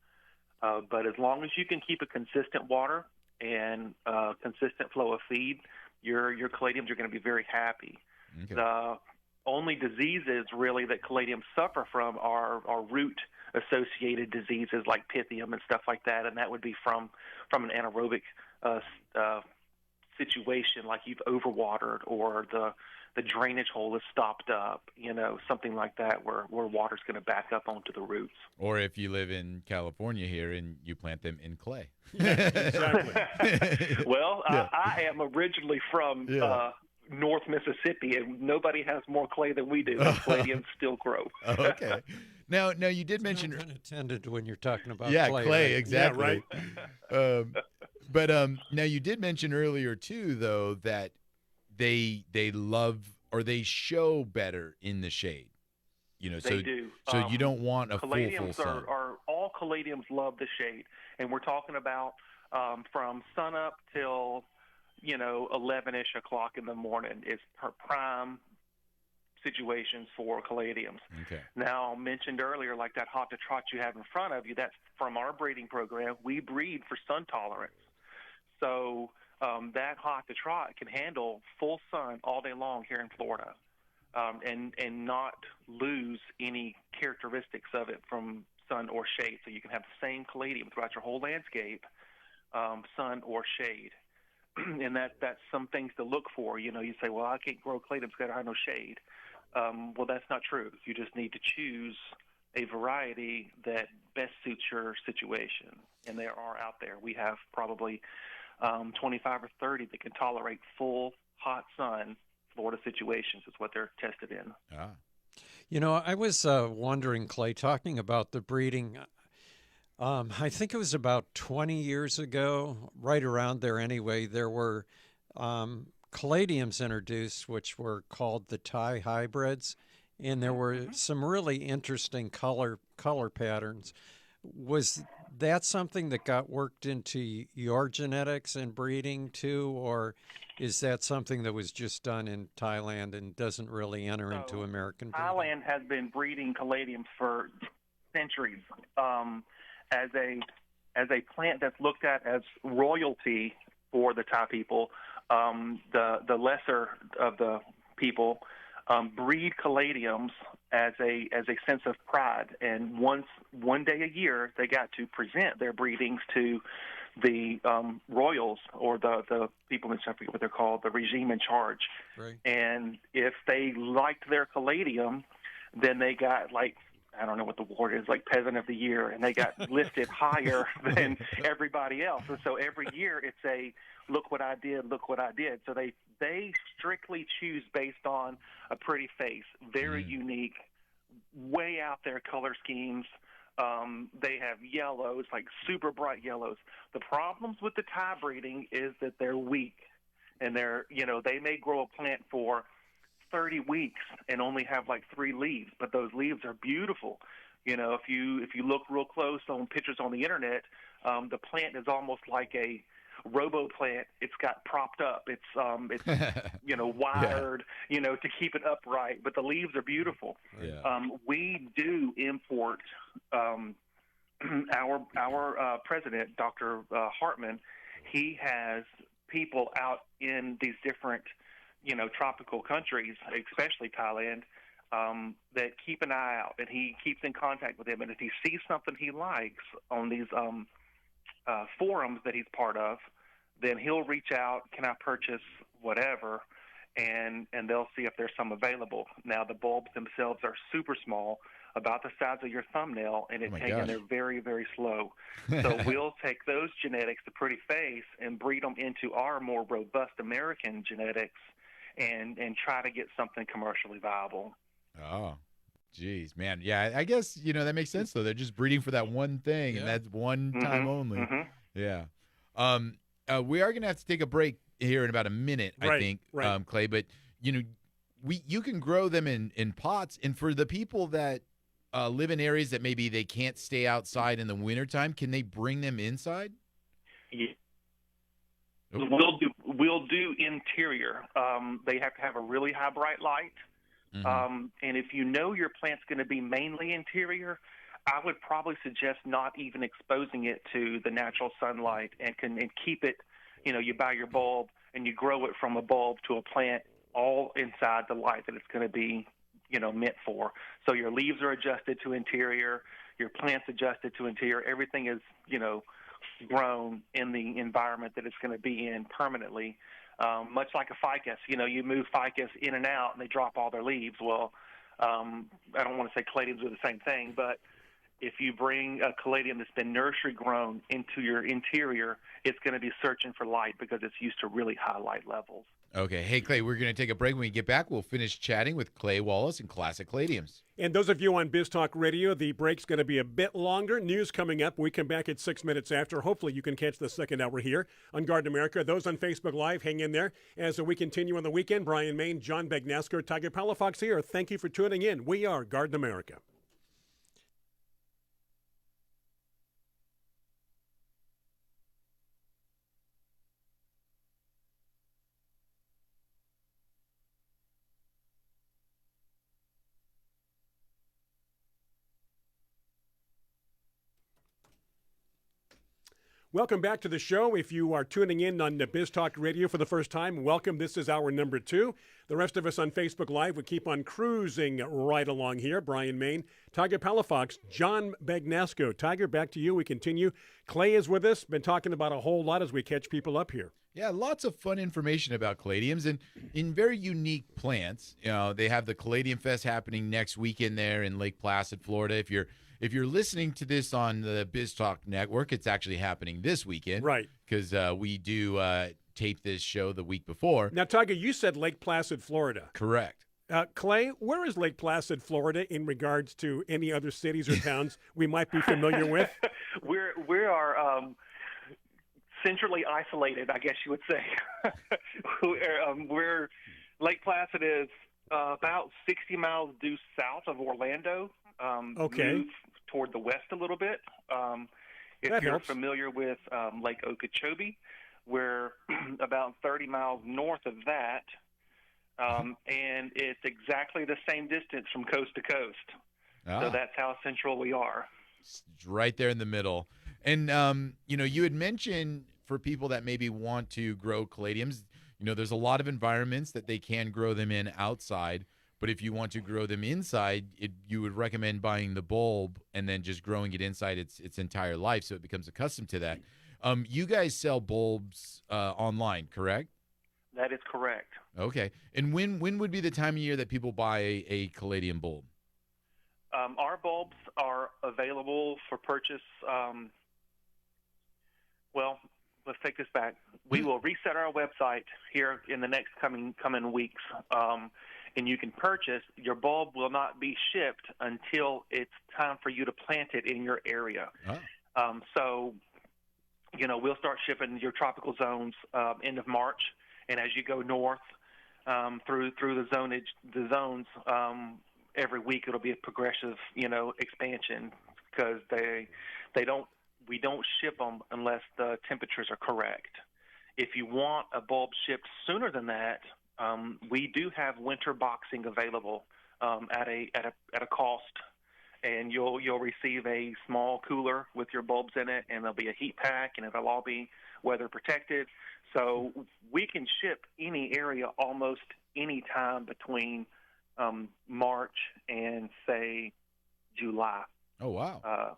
S4: But as long as you can keep a consistent water and consistent flow of feed, your caladiums are going to be very happy. Okay. The only diseases really that caladiums suffer from are root-associated diseases like pythium and stuff like that, and that would be from an anaerobic situation, like you've overwatered or the drainage hole is stopped up, something like that where water's going to back up onto the roots.
S3: Or if you live in California here and you plant them in clay.
S1: Exactly.
S4: Well, yeah. I am originally from North Mississippi, and nobody has more clay than we do. Caladiums still grow.
S3: Oh, okay. Now you did mention
S2: unintended when you're talking about
S3: clay.
S2: Right?
S3: Exactly.
S1: Yeah, right.
S3: But now you did mention earlier too, though, that they love or they show better in the shade.
S4: They do.
S3: So you don't want a full sun.
S4: Are all caladiums love the shade, and we're talking about from sun up till 11ish o'clock in the morning is prime situations for caladiums.
S3: Okay.
S4: Now, mentioned earlier, like that hot to trot you have in front of you, that's from our breeding program. We breed for sun tolerance. So that hot to trot can handle full sun all day long here in Florida, and not lose any characteristics of it from sun or shade. So you can have the same caladium throughout your whole landscape, sun or shade. And that's some things to look for. You say, well, I can't grow caladiums because I have no shade. Well, that's not true. You just need to choose a variety that best suits your situation. And there are out there. We have probably 25 or 30 that can tolerate full hot sun Florida situations. Is what they're tested in.
S2: I was wondering, Clay, talking about the breeding. I think it was about 20 years ago, right around there anyway, there were caladiums introduced, which were called the Thai hybrids, and there were some really interesting color patterns. Was that something that got worked into your genetics and breeding too, or is that something that was just done in Thailand and doesn't really enter into American breeding?
S4: Thailand has been breeding caladiums for centuries. As a plant that's looked at as royalty for the Thai people, the lesser of the people breed caladiums as a sense of pride. And one day a year, they got to present their breedings to the royals, or the people in something what they're called, the regime in charge.
S2: Right.
S4: And if they liked their caladium, then they got, like, I don't know what the award is, like Peasant of the Year, and they got lifted higher than everybody else. And so every year it's a look what I did, look what I did. So they strictly choose based on a pretty face, very unique, way out there color schemes. They have yellows, like super bright yellows. The problems with the Thai breeding is that they're weak, and they may grow a plant for 30 weeks and only have like 3 leaves, but those leaves are beautiful. If you look real close on pictures on the internet, the plant is almost like a robo plant. It's got propped up. It's wired, to keep it upright, but the leaves are beautiful.
S3: Yeah.
S4: We do import our president, Dr. Hartman. He has people out in these different tropical countries, especially Thailand, that keep an eye out, and he keeps in contact with them. And if he sees something he likes on these forums that he's part of, then he'll reach out, can I purchase whatever, and they'll see if there's some available. Now, the bulbs themselves are super small, about the size of your thumbnail, and they're very, very slow. So we'll take those genetics, the pretty face, and breed them into our more robust American genetics, and try to get something commercially viable.
S3: Oh, geez, man. Yeah, I guess, that makes sense, though. They're just breeding for that one thing, and that's one time only. Yeah. We are going to have to take a break here in about a minute, I think, Clay. But, you can grow them in pots. And for the people that live in areas that maybe they can't stay outside in the wintertime, can they bring them inside?
S4: Yeah. We'll do interior. They have to have a really high bright light. And if your plant's going to be mainly interior, I would probably suggest not even exposing it to the natural sunlight, and keep it, you buy your bulb and you grow it from a bulb to a plant all inside the light that it's going to be, meant for. So your leaves are adjusted to interior, your plant's adjusted to interior. Everything is, grown in the environment that it's going to be in permanently. Much like a ficus, you move ficus in and out and they drop all their leaves. Well, I don't want to say caladiums are the same thing, but if you bring a caladium that's been nursery grown into your interior, it's going to be searching for light because it's used to really high light levels.
S3: Okay. Hey, Clay, we're going to take a break. When we get back, we'll finish chatting with Clay Wallace and Classic Caladiums.
S1: And those of you on Biz Talk Radio, the break's going to be a bit longer. News coming up. We come back at 6 minutes after. Hopefully you can catch the second hour here on Garden America. Those on Facebook Live, hang in there. As we continue on the weekend, Brian Main, John Bagnasker, Tiger Palafox here. Thank you for tuning in. We are Garden America. Welcome back to the show. If you are tuning in on Biz Talk Radio for the first time, welcome. This is hour number 2. The rest of us on Facebook Live, we keep on cruising right along here. Brian Main, Tiger Palafox, John Bagnasco. Tiger, back to you. We continue. Clay is with us. Been talking about a whole lot as we catch people up here.
S3: Yeah, lots of fun information about caladiums and in very unique plants. You know, they have the Caladium Fest happening next weekend there in Lake Placid, Florida. If you're listening to this on the Biz Talk Network, it's actually happening this weekend.
S1: Right.
S3: Because we do tape this show the week before.
S1: Now, Tiger, you said Lake Placid, Florida.
S3: Correct.
S1: Clay, where is Lake Placid, Florida, in regards to any other cities or towns we might be familiar with?
S4: We are centrally isolated, I guess you would say. We're Lake Placid is about 60 miles due south of Orlando.
S1: Okay.
S4: Move toward the west a little bit. If
S1: That
S4: you're
S1: helps.
S4: familiar with Lake Okeechobee, we're about 30 miles north of that, and it's exactly the same distance from coast to coast. So that's how central we are.
S3: It's right there in the middle. And, you had mentioned for people that maybe want to grow caladiums, there's a lot of environments that they can grow them in outside. But if you want to grow them inside, you would recommend buying the bulb and then just growing it inside its entire life so it becomes accustomed to that. You guys sell bulbs online, correct?
S4: That is correct.
S3: Okay. And when would be the time of year that people buy a caladium bulb?
S4: Our bulbs are available for purchase. Well, let's take this back. We will reset our website here in the next coming weeks. And you can purchase. Your bulb will not be shipped until it's time for you to plant it in your area.
S3: Oh.
S4: So, we'll start shipping your tropical zones end of March, and as you go north through the zones, every week it'll be a progressive, expansion because we don't ship them unless the temperatures are correct. If you want a bulb shipped sooner than that, we do have winter boxing available at a cost, and you'll receive a small cooler with your bulbs in it, and there'll be a heat pack, and it'll all be weather protected. So we can ship any area almost any time between March and say July.
S3: Oh wow!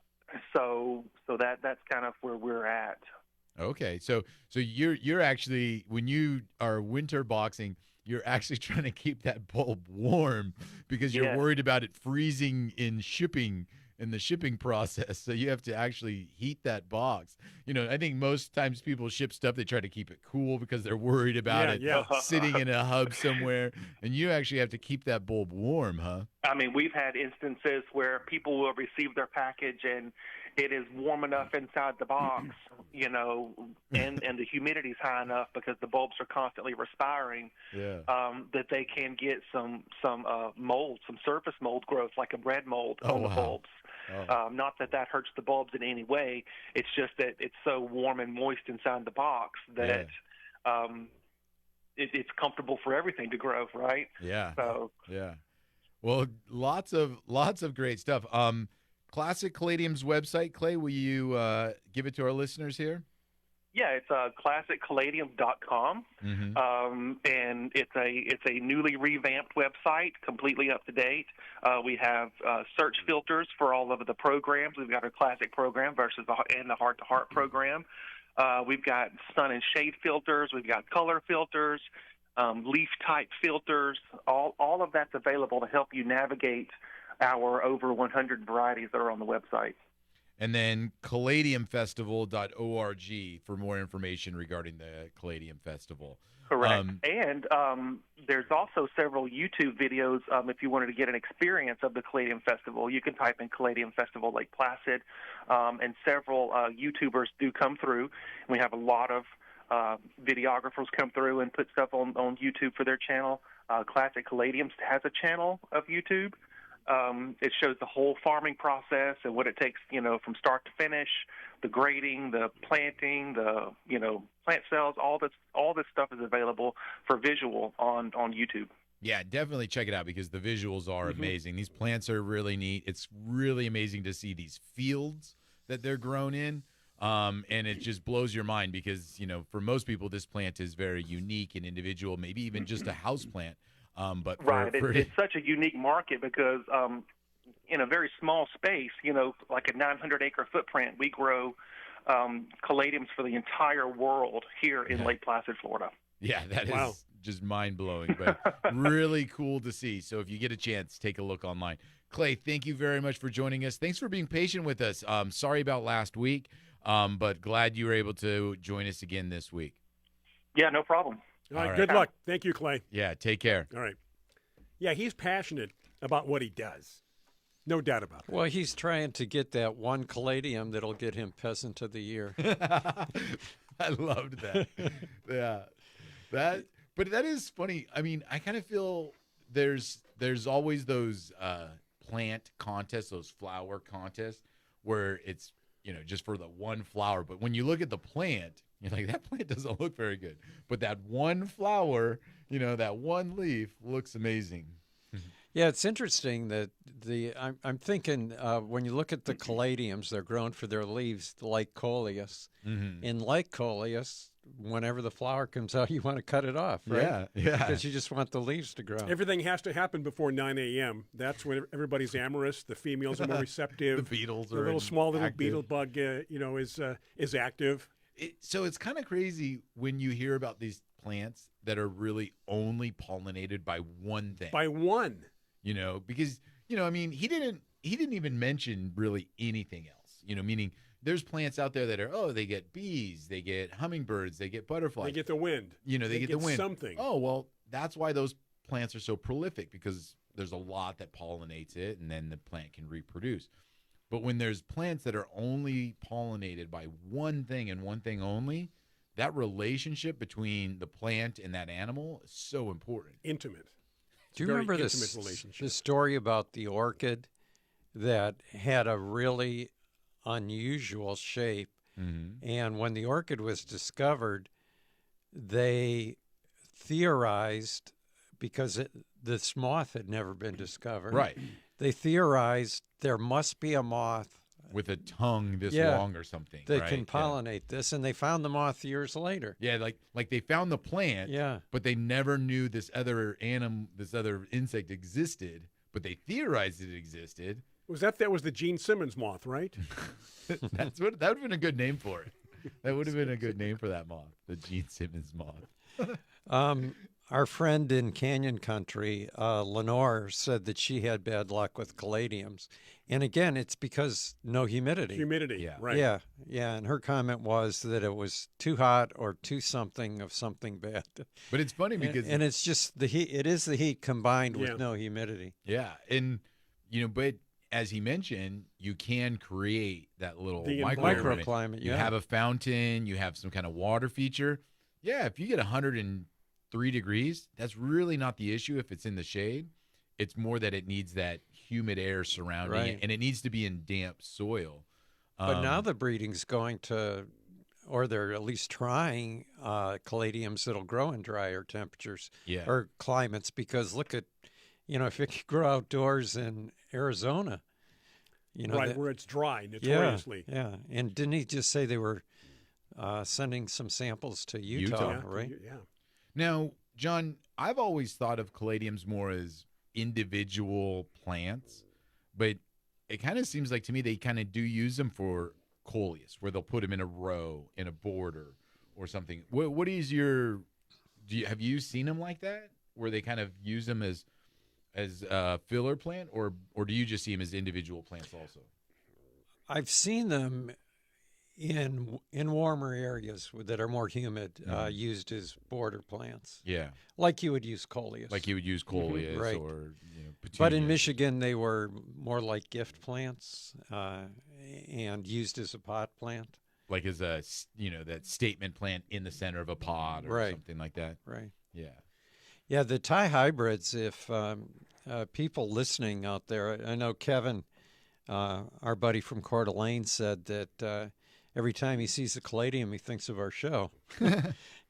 S4: So that's kind of where we're at.
S3: Okay, so you're actually, when you are winter boxing, you're actually trying to keep that bulb warm because you're worried about it freezing in the shipping process. So you have to actually heat that box. I think most times people ship stuff, they try to keep it cool because they're worried about it sitting in a hub somewhere. And you actually have to keep that bulb warm, huh?
S4: I mean, we've had instances where people will receive their package and it is warm enough inside the box, and the humidity's high enough because the bulbs are constantly respiring, that they can get some mold, some surface mold growth, like a red mold on the bulbs.
S3: Oh.
S4: Not that hurts the bulbs in any way. It's just that it's so warm and moist inside the box that it's comfortable for everything to grow, right?
S3: Yeah.
S4: So
S3: yeah. Well, lots of great stuff. Classic Caladiums website, Clay, will you give it to our listeners here?
S4: Yeah, it's classiccaladium.com, and it's a newly revamped website, completely up to date. We have search filters for all of the programs. We've got our classic program versus the Heart to Heart program. We've got sun and shade filters. We've got color filters, leaf type filters. All of that's available to help you navigate our over 100 varieties that are on the website.
S3: And then caladiumfestival.org for more information regarding the Caladium Festival.
S4: Correct. And there's also several YouTube videos if you wanted to get an experience of the Caladium Festival. You can type in Caladium Festival Lake Placid, and several YouTubers do come through. We have a lot of videographers come through and put stuff on YouTube for their channel. Classic Caladiums has a channel of YouTube. It shows the whole farming process and what it takes, from start to finish, the grading, the planting, the, plant cells, all this stuff is available for visual on YouTube.
S3: Yeah, definitely check it out because the visuals are amazing. These plants are really neat. It's really amazing to see these fields that they're grown in. And it just blows your mind because, for most people, this plant is very unique and individual, maybe even just a house plant. But
S4: Right. It's such a unique market because in a very small space, like a 900-acre footprint, we grow caladiums for the entire world here in Lake Placid, Florida.
S3: Yeah, that is just mind-blowing, but really cool to see. So if you get a chance, take a look online. Clay, thank you very much for joining us. Thanks for being patient with us. Sorry about last week, but glad you were able to join us again this week.
S4: Yeah, no problem.
S1: All right, good luck. Thank you, Clay.
S3: Yeah, take care.
S1: All right. Yeah, he's passionate about what he does. No doubt about it.
S2: Well, he's trying to get that one caladium that'll get him Peasant of the Year.
S3: I loved that. Yeah. But that is funny. I mean, I kind of feel there's always those plant contests, those flower contests where it's, just for the one flower. But when you look at the plant, you're like, that plant doesn't look very good. But that one flower, that one leaf looks amazing.
S2: Yeah, it's interesting that I'm thinking when you look at the caladiums, they're grown for their leaves like coleus.
S3: Mm-hmm.
S2: In like coleus, whenever the flower comes out, you want to cut it off, right?
S3: Yeah.
S2: Because you just want the leaves to grow.
S1: Everything has to happen before 9 a.m. That's when everybody's amorous. The females are more receptive.
S3: The beetles
S1: the
S3: are
S1: little small little
S3: active.
S1: beetle bug, is active.
S3: So it's kind of crazy when you hear about these plants that are really only pollinated by one thing.
S1: By one.
S3: Because I mean, he didn't even mention really anything else. Meaning there's plants out there that they get bees, they get hummingbirds, they get butterflies,
S1: They get the wind.
S3: They get the wind.
S1: Something.
S3: Oh well, that's why those plants are so prolific, because there's a lot that pollinates it, and then the plant can reproduce. But when there's plants that are only pollinated by one thing and one thing only, that relationship between the plant and that animal is so important.
S1: Intimate.
S2: Do you remember
S1: intimate
S2: this
S1: relationship.
S2: the story about the orchid that had a really unusual shape?
S3: Mm-hmm.
S2: And when the orchid was discovered, they theorized, because this moth had never been discovered.
S3: Right.
S2: They theorized there must be a moth
S3: With a tongue this long or something.
S2: that
S3: right?
S2: can pollinate this, and they found the moth years later.
S3: Yeah, like they found the plant, but they never knew this other insect existed, but they theorized it existed.
S1: That was the Gene Simmons moth, right?
S3: That would have been a good name for it. That would have been a good name for that moth, the Gene Simmons moth.
S2: Our friend in Canyon Country, Lenore, said that she had bad luck with caladiums. And again, it's because no humidity.
S1: Humidity, right.
S2: Yeah. And her comment was that it was too hot or too something of something bad.
S3: But it's funny because...
S2: And it's just the heat. It is the heat combined with no humidity.
S3: Yeah. And, but as he mentioned, you can create that little
S2: microclimate.
S3: You have a fountain, you have some kind of water feature. Yeah, if you get 103 degrees, that's really not the issue if it's in the shade. It's more that it needs that humid air surrounding it, and it needs to be in damp soil.
S2: But now the breeding's going to, or they're at least trying caladiums that'll grow in drier temperatures or climates, because look at, if it could grow outdoors in Arizona.
S1: Where it's dry, notoriously.
S2: Yeah. And didn't he just say they were sending some samples to Utah. Right?
S1: Yeah.
S3: Now, John, I've always thought of caladiums more as individual plants, but it kind of seems like to me they kind of do use them for coleus, where they'll put them in a row, in a border, or something. What is your? Have you seen them like that, where they kind of use them as a filler plant, or do you just see them as individual plants also?
S2: I've seen them in warmer areas that are more humid, used as border plants.
S3: Yeah,
S2: like you would use coleus.
S3: Like you would use coleus,
S2: right.
S3: Or petunias.
S2: But in Michigan, they were more like gift plants and used as a pot plant.
S3: Like as a that statement plant in the center of a pod or something like that.
S2: Right.
S3: Yeah.
S2: Yeah, the Thai hybrids. If people listening out there, I know Kevin, our buddy from Coeur d'Alene, said that. Every time he sees a caladium, he thinks of our show.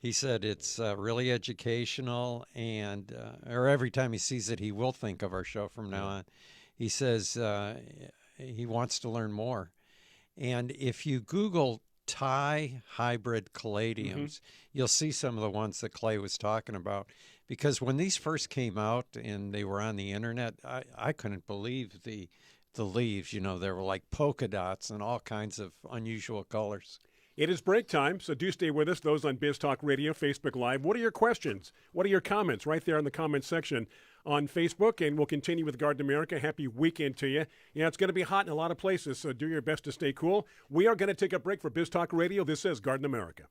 S2: He said it's really educational, and or every time he sees it, he will think of our show from now on. He says he wants to learn more. And if you Google Thai hybrid caladiums. You'll see some of the ones that Clay was talking about. Because when these first came out and they were on the internet, I couldn't believe the leaves. You know, they were like polka dots and all kinds of unusual colors.
S1: It is break time, so do stay with us, those on Biz Talk Radio, Facebook Live. What are your questions? What are your comments? Right there in the comments section on Facebook, and we'll continue with Garden America. Happy weekend to you. Yeah, it's going to be hot in a lot of places, so do your best to stay cool. We are going to take a break for Biz Talk Radio. This is Garden America.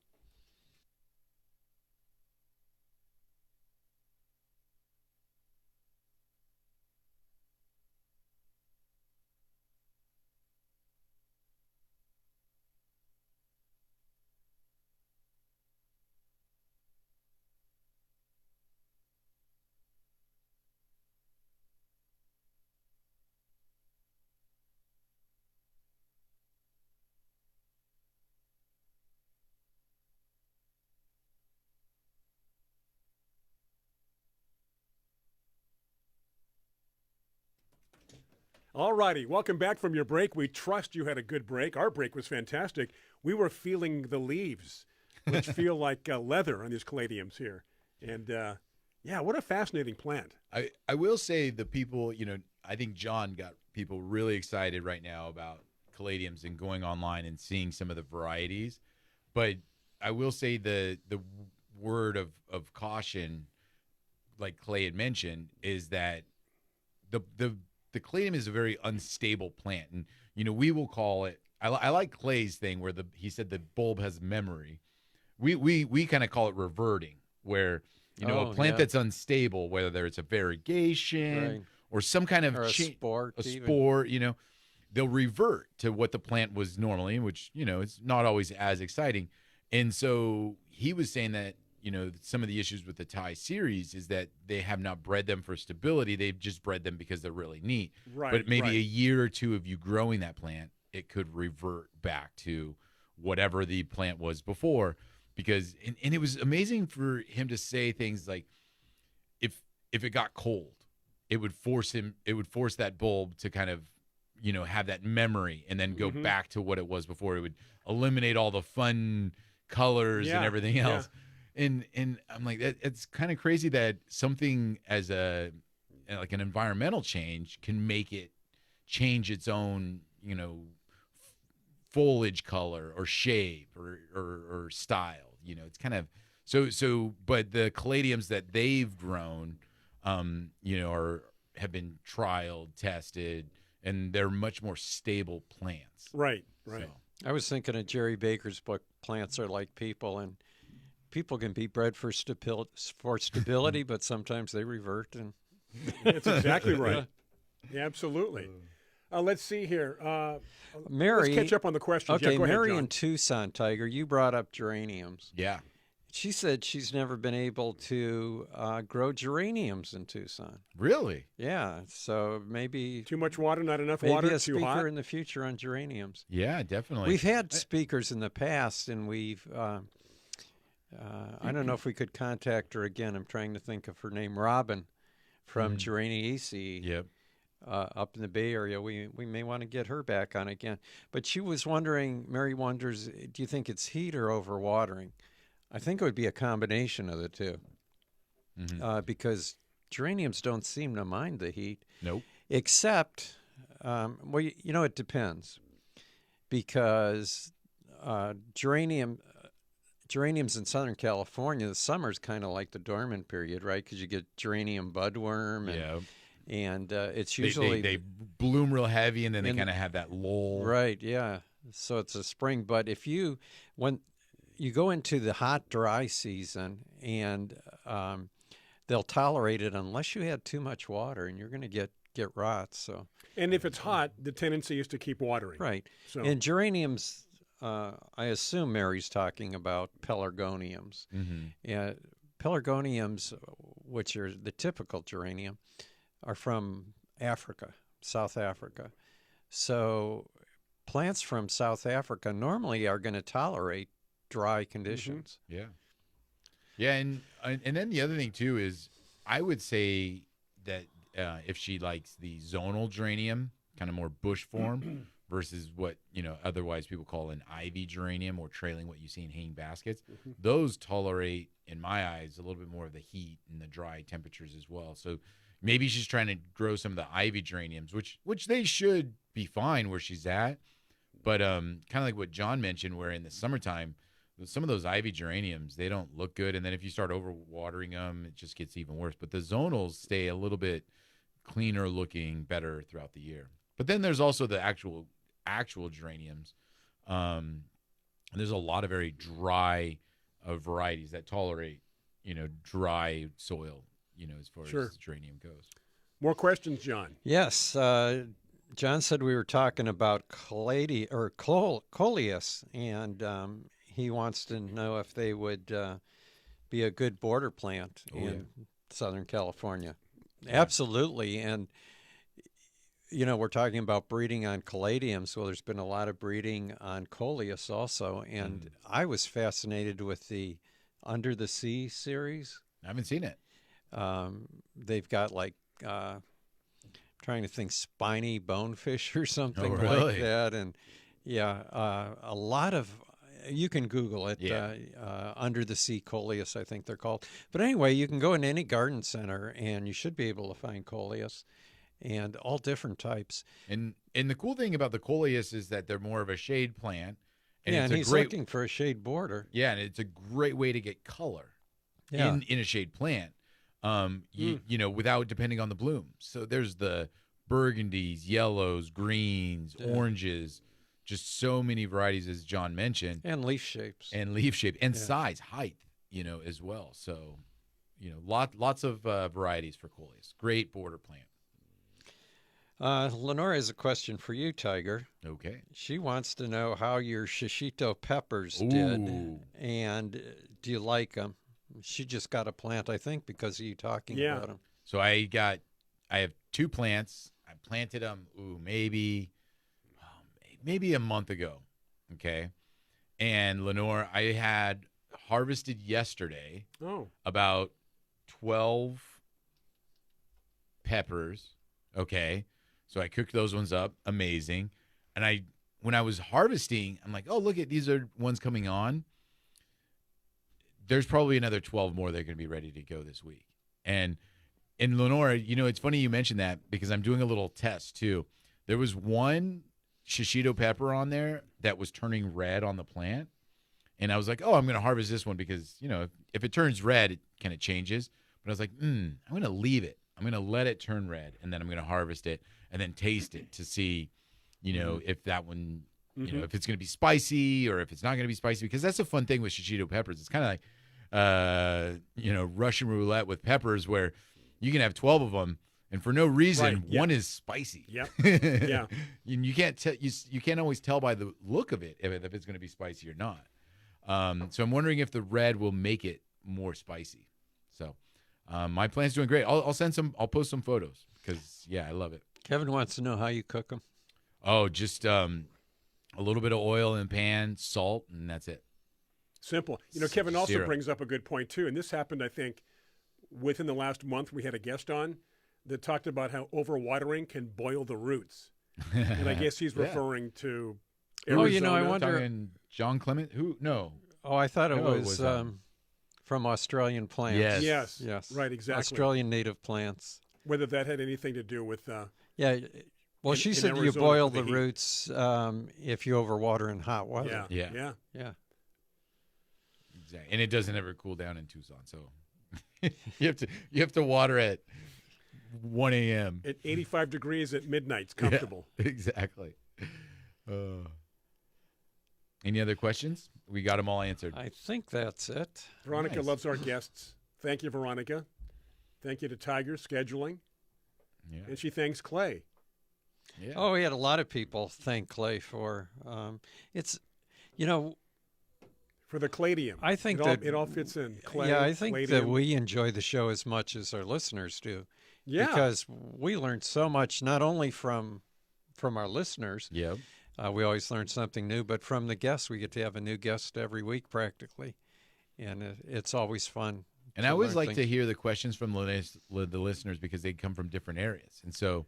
S1: All righty, welcome back from your break. We trust you had a good break. Our break was fantastic. We were feeling the leaves, which feel like leather on these caladiums here. And, yeah, what a fascinating plant.
S3: I will say the people, I think John got people really excited right now about caladiums and going online and seeing some of the varieties. But I will say the word of caution, like Clay had mentioned, is that the caladium is a very unstable plant, and we will call it. I like Clay's thing where he said the bulb has memory. We kind of call it reverting, where a plant that's unstable, whether it's a variegation or some kind of
S2: or a sport,
S3: they'll revert to what the plant was normally, which it's not always as exciting. And so he was saying that some of the issues with the Thai series is that they have not bred them for stability. They've just bred them because they're really neat.
S1: Right.
S3: But maybe a year or two of you growing that plant, it could revert back to whatever the plant was before. Because and it was amazing for him to say things like, if it got cold, it would force that bulb to kind of have that memory and then go back to what it was before. It would eliminate all the fun colors and everything else. Yeah. And I'm like, it's kind of crazy that something as like an environmental change can make it change its own, foliage color or shape or style. It's kind of so. But the caladiums that they've grown, have been trialed, tested, and they're much more stable plants.
S1: Right.
S3: So.
S2: I was thinking of Jerry Baker's book, Plants Are Like People, and people can be bred for stability, but sometimes they revert. And
S1: that's exactly right. Yeah, absolutely. Let's see here.
S2: Mary,
S1: let's catch up on the questions.
S2: Okay,
S1: go ahead,
S2: Mary
S1: John.
S2: in Tucson, Tiger, you brought up geraniums.
S3: Yeah.
S2: She said she's never been able to grow geraniums in Tucson.
S3: Really?
S2: Yeah, so maybe
S1: too much water, not enough
S2: maybe
S1: water,
S2: a
S1: too hot.
S2: speaker in the future on geraniums.
S3: Yeah, definitely.
S2: We've had speakers in the past, and we've I don't know if we could contact her again. I'm trying to think of her name, Robin from Geraniaceae.
S3: Yep.
S2: Up in the Bay Area. We may want to get her back on again. But she was wondering, Mary wonders, do you think it's heat or overwatering? I think it would be a combination of the two. Because geraniums don't seem to mind the heat.
S3: Nope.
S2: Except, it depends. Because geraniums in Southern California, the summer's kind of like the dormant period, right? Because you get geranium budworm. And it's usually...
S3: They bloom real heavy, and then they kind of have that lull.
S2: Right, yeah. So it's a spring. But when you go into the hot, dry season, and they'll tolerate it unless you had too much water, and you're going to get rot. So.
S1: And if it's hot, the tendency is to keep watering.
S2: Right.
S1: So.
S2: And geraniums, I assume Mary's talking about pelargoniums. Pelargoniums, which are the typical geranium, are from Africa, South Africa. So plants from South Africa normally are going to tolerate dry conditions.
S3: Yeah. Yeah, and then the other thing too is I would say that if she likes the zonal geranium, kind of more bush form, versus what, otherwise people call an ivy geranium or trailing what you see in hanging baskets. Those tolerate, in my eyes, a little bit more of the heat and the dry temperatures as well. So maybe she's trying to grow some of the ivy geraniums, which they should be fine where she's at. But kind of like what John mentioned, where in the summertime, some of those ivy geraniums, they don't look good. And then if you start overwatering them, it just gets even worse. But the zonals stay a little bit cleaner looking, better throughout the year. But then there's also the actual geraniums. And there's a lot of very dry varieties that tolerate, dry soil, as far as geranium goes.
S1: More questions, John?
S2: Yes. John said we were talking about coleus, and he wants to know if they would be a good border plant in Southern California. Yeah. Absolutely. And, we're talking about breeding on caladiums. Well, there's been a lot of breeding on coleus also. And I was fascinated with the Under the Sea series.
S3: I haven't seen it.
S2: They've got trying to think, spiny bonefish or something
S3: really?
S2: like that. And a lot of, you can Google it, Under the Sea coleus, I think they're called. But anyway, you can go in any garden center and you should be able to find coleus and all different types.
S3: And the cool thing about the coleus is that they're more of a shade plant. And
S2: he's looking for a shade border.
S3: Yeah, and it's a great way to get color in a shade plant. Without depending on the bloom. So there's the burgundies, yellows, greens, oranges, just so many varieties, as John mentioned.
S2: And leaf shapes.
S3: And size, height, as well. So, lots of varieties for coleus. Great border plant.
S2: Lenora has a question for you, Tiger.
S3: Okay.
S2: She wants to know how your shishito peppers did, and do you like them? She just got a plant, I think, because of you talking about them.
S3: So I have 2 plants. I planted them, maybe a month ago. Okay. And Lenore, I had harvested yesterday about 12 peppers. Okay. So I cooked those ones up. Amazing. And when I was harvesting, I'm like, oh, look at these are ones coming on. There's probably another 12 more that are going to be ready to go this week. And Lenore, it's funny you mentioned that because I'm doing a little test too. There was one shishito pepper on there that was turning red on the plant. And I was like, oh, I'm going to harvest this one because, if it turns red, it kind of changes. But I was like, I'm going to leave it. I'm going to let it turn red, and then I'm going to harvest it and then taste it to see, if that one, if it's going to be spicy or if it's not going to be spicy. Because that's a fun thing with shishito peppers. It's kind of like, Russian roulette with peppers where you can have 12 of them, and for no reason, one is spicy.
S1: Yep. Yeah.
S3: You can't tell. You can't always tell by the look of it if it's going to be spicy or not. So I'm wondering if the red will make it more spicy. So my plant's doing great. I'll send some. I'll post some photos because I love it.
S2: Kevin wants to know how you cook them.
S3: Oh, just a little bit of oil in the pan, salt, and that's it.
S1: Simple. Kevin also brings up a good point too, and this happened, I think, within the last month. We had a guest on that talked about how overwatering can boil the roots, and I guess he's referring to Arizona.
S2: I wonder.
S3: John Clement? Who? No.
S2: Oh, I thought it was from Australian plants.
S1: Yes. Right. Exactly.
S2: Australian native plants.
S1: Whether that had anything to do with
S2: Well, she said you boil the roots if you overwater in hot weather.
S1: Yeah.
S3: Exactly. And it doesn't ever cool down in Tucson, so you have to water at 1 a.m.
S1: At 85 degrees at midnight. It's comfortable.
S3: Yeah, exactly. Any other questions? We got them all answered.
S2: I think that's it.
S1: Veronica loves our guests. Thank you, Veronica. Thank you to Tiger Scheduling. Yeah. And she thanks Clay.
S2: Yeah. Oh, we had a lot of people thank Clay for it's,
S1: for the caladium.
S2: I think
S1: it all fits in. Clay,
S2: I think
S1: caladium.
S2: that we enjoy the show as much as our listeners do. Yeah. Because we learned so much, not only from our listeners.
S3: Yeah.
S2: We always learn something new, but from the guests, we get to have a new guest every week practically. And it's always fun.
S3: And I always like to hear the questions from the listeners because they come from different areas. And so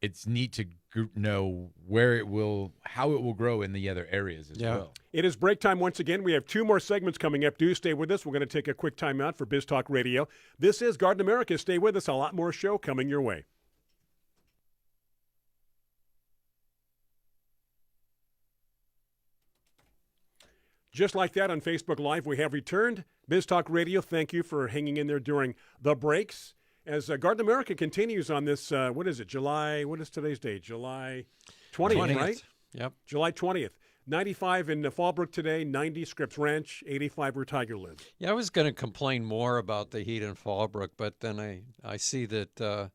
S3: it's neat to know how it will grow in the other areas as well.
S1: It is break time once again. We have 2 more segments coming up. Do stay with us. We're going to take a quick time out for Biz Talk Radio. This is Garden America. Stay with us. A lot more show coming your way. Just like that on Facebook Live, we have returned. Biz Talk Radio, thank you for hanging in there during the breaks. As Garden America continues on this, what is today's date? July 20th, right?
S2: Yep.
S1: July 20th. 95 in Fallbrook today, 90 Scripps Ranch, 85 where Tiger lives.
S2: Yeah, I was going to complain more about the heat in Fallbrook, but then I see that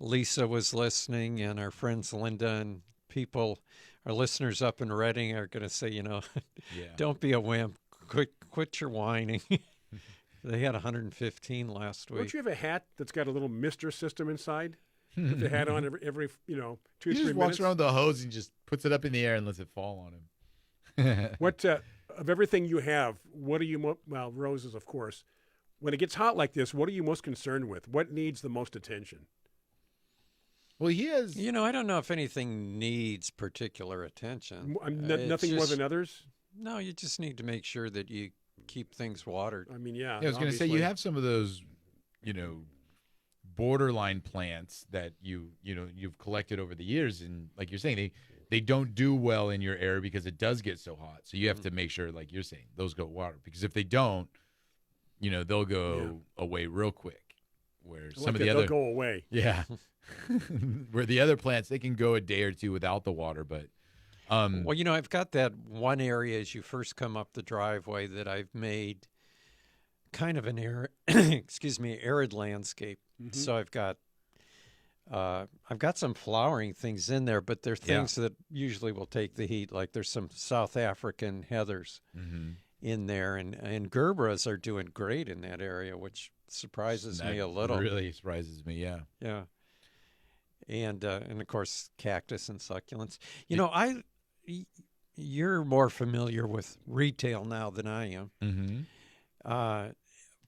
S2: Lisa was listening, and our friends Linda and people, our listeners up in Reading are going to say, don't be a wimp. Quit your whining. They had 115 last week.
S1: Don't you have a hat that's got a little mister system inside? Put the hat on every 2 3 minutes.
S3: He just walks around with the hose and just puts it up in the air and lets it fall on him.
S1: What of everything you have, what are you well, roses, of course. When it gets hot like this, what are you most concerned with? What needs the most attention?
S3: Well, he has.
S2: I don't know if anything needs particular attention.
S1: Nothing more than others?
S2: No, you just need to make sure that you keep things watered.
S1: I mean, yeah.
S3: I was going to say, you have some of those, borderline plants that you've collected over the years, and like you're saying, they don't do well in your area because it does get so hot. So you have to make sure, like you're saying, those go water, because if they don't, they'll go away real quick. Where some of the other
S1: they'll go away.
S3: Yeah. Where the other plants, they can go a day or two without the water, but
S2: well, I've got that one area as you first come up the driveway that I've made kind of an arid landscape. Mm-hmm. So I've got some flowering things in there, but they're things that usually will take the heat. Like there's some South African heathers in there, and Gerberas are doing great in that area, which surprises me a little.
S3: Really surprises me, yeah.
S2: Yeah. And of course, cactus and succulents. You're more familiar with retail now than I am.
S3: Mm-hmm.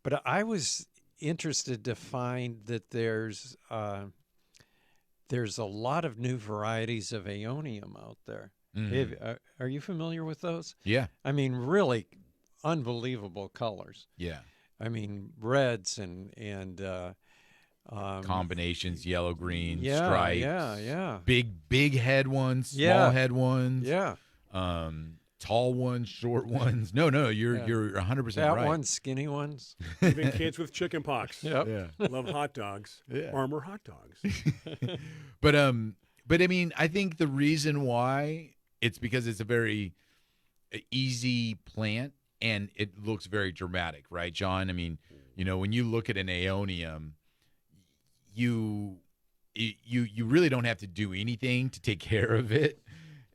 S2: But I was interested to find that there's a lot of new varieties of aeonium out there. Mm-hmm. Are you familiar with those?
S3: Yeah.
S2: I mean, really unbelievable colors.
S3: Yeah.
S2: I mean, reds and
S3: combinations, yellow, green,
S2: yeah,
S3: stripes.
S2: Yeah.
S3: Big head ones, small head ones.
S2: Yeah.
S3: Tall ones, short ones. No, you're 100%
S2: Fat
S3: right.
S2: ones, skinny ones.
S1: Even kids with chicken pox.
S2: Yep.
S3: Yeah.
S1: Love hot dogs.
S3: Yeah.
S1: Armor hot dogs.
S3: But I mean, I think the reason why it's because it's a very easy plant and it looks very dramatic, right, John? I mean, when you look at an aeonium, you really don't have to do anything to take care of it,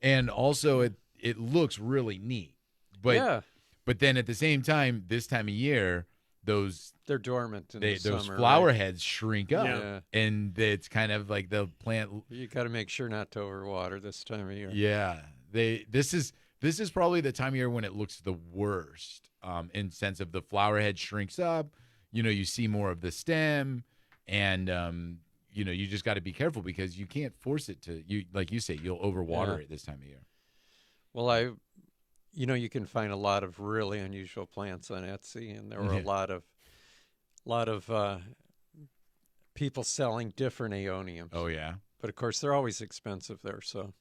S3: and also it looks really neat. But then at the same time, this time of year,
S2: they're dormant in the
S3: those
S2: summer,
S3: flower
S2: right?
S3: heads shrink up, and it's kind of like the plant.
S2: You got to make sure not to overwater this time of year.
S3: Yeah, this is probably the time of year when it looks the worst, in sense of the flower head shrinks up. You see more of the stem, and you just got to be careful because you can't force it to. Like you say, you'll overwater it this time of year.
S2: Well, you can find a lot of really unusual plants on Etsy, and there were a lot of people selling different aeoniums.
S3: Oh yeah,
S2: but of course they're always expensive there. So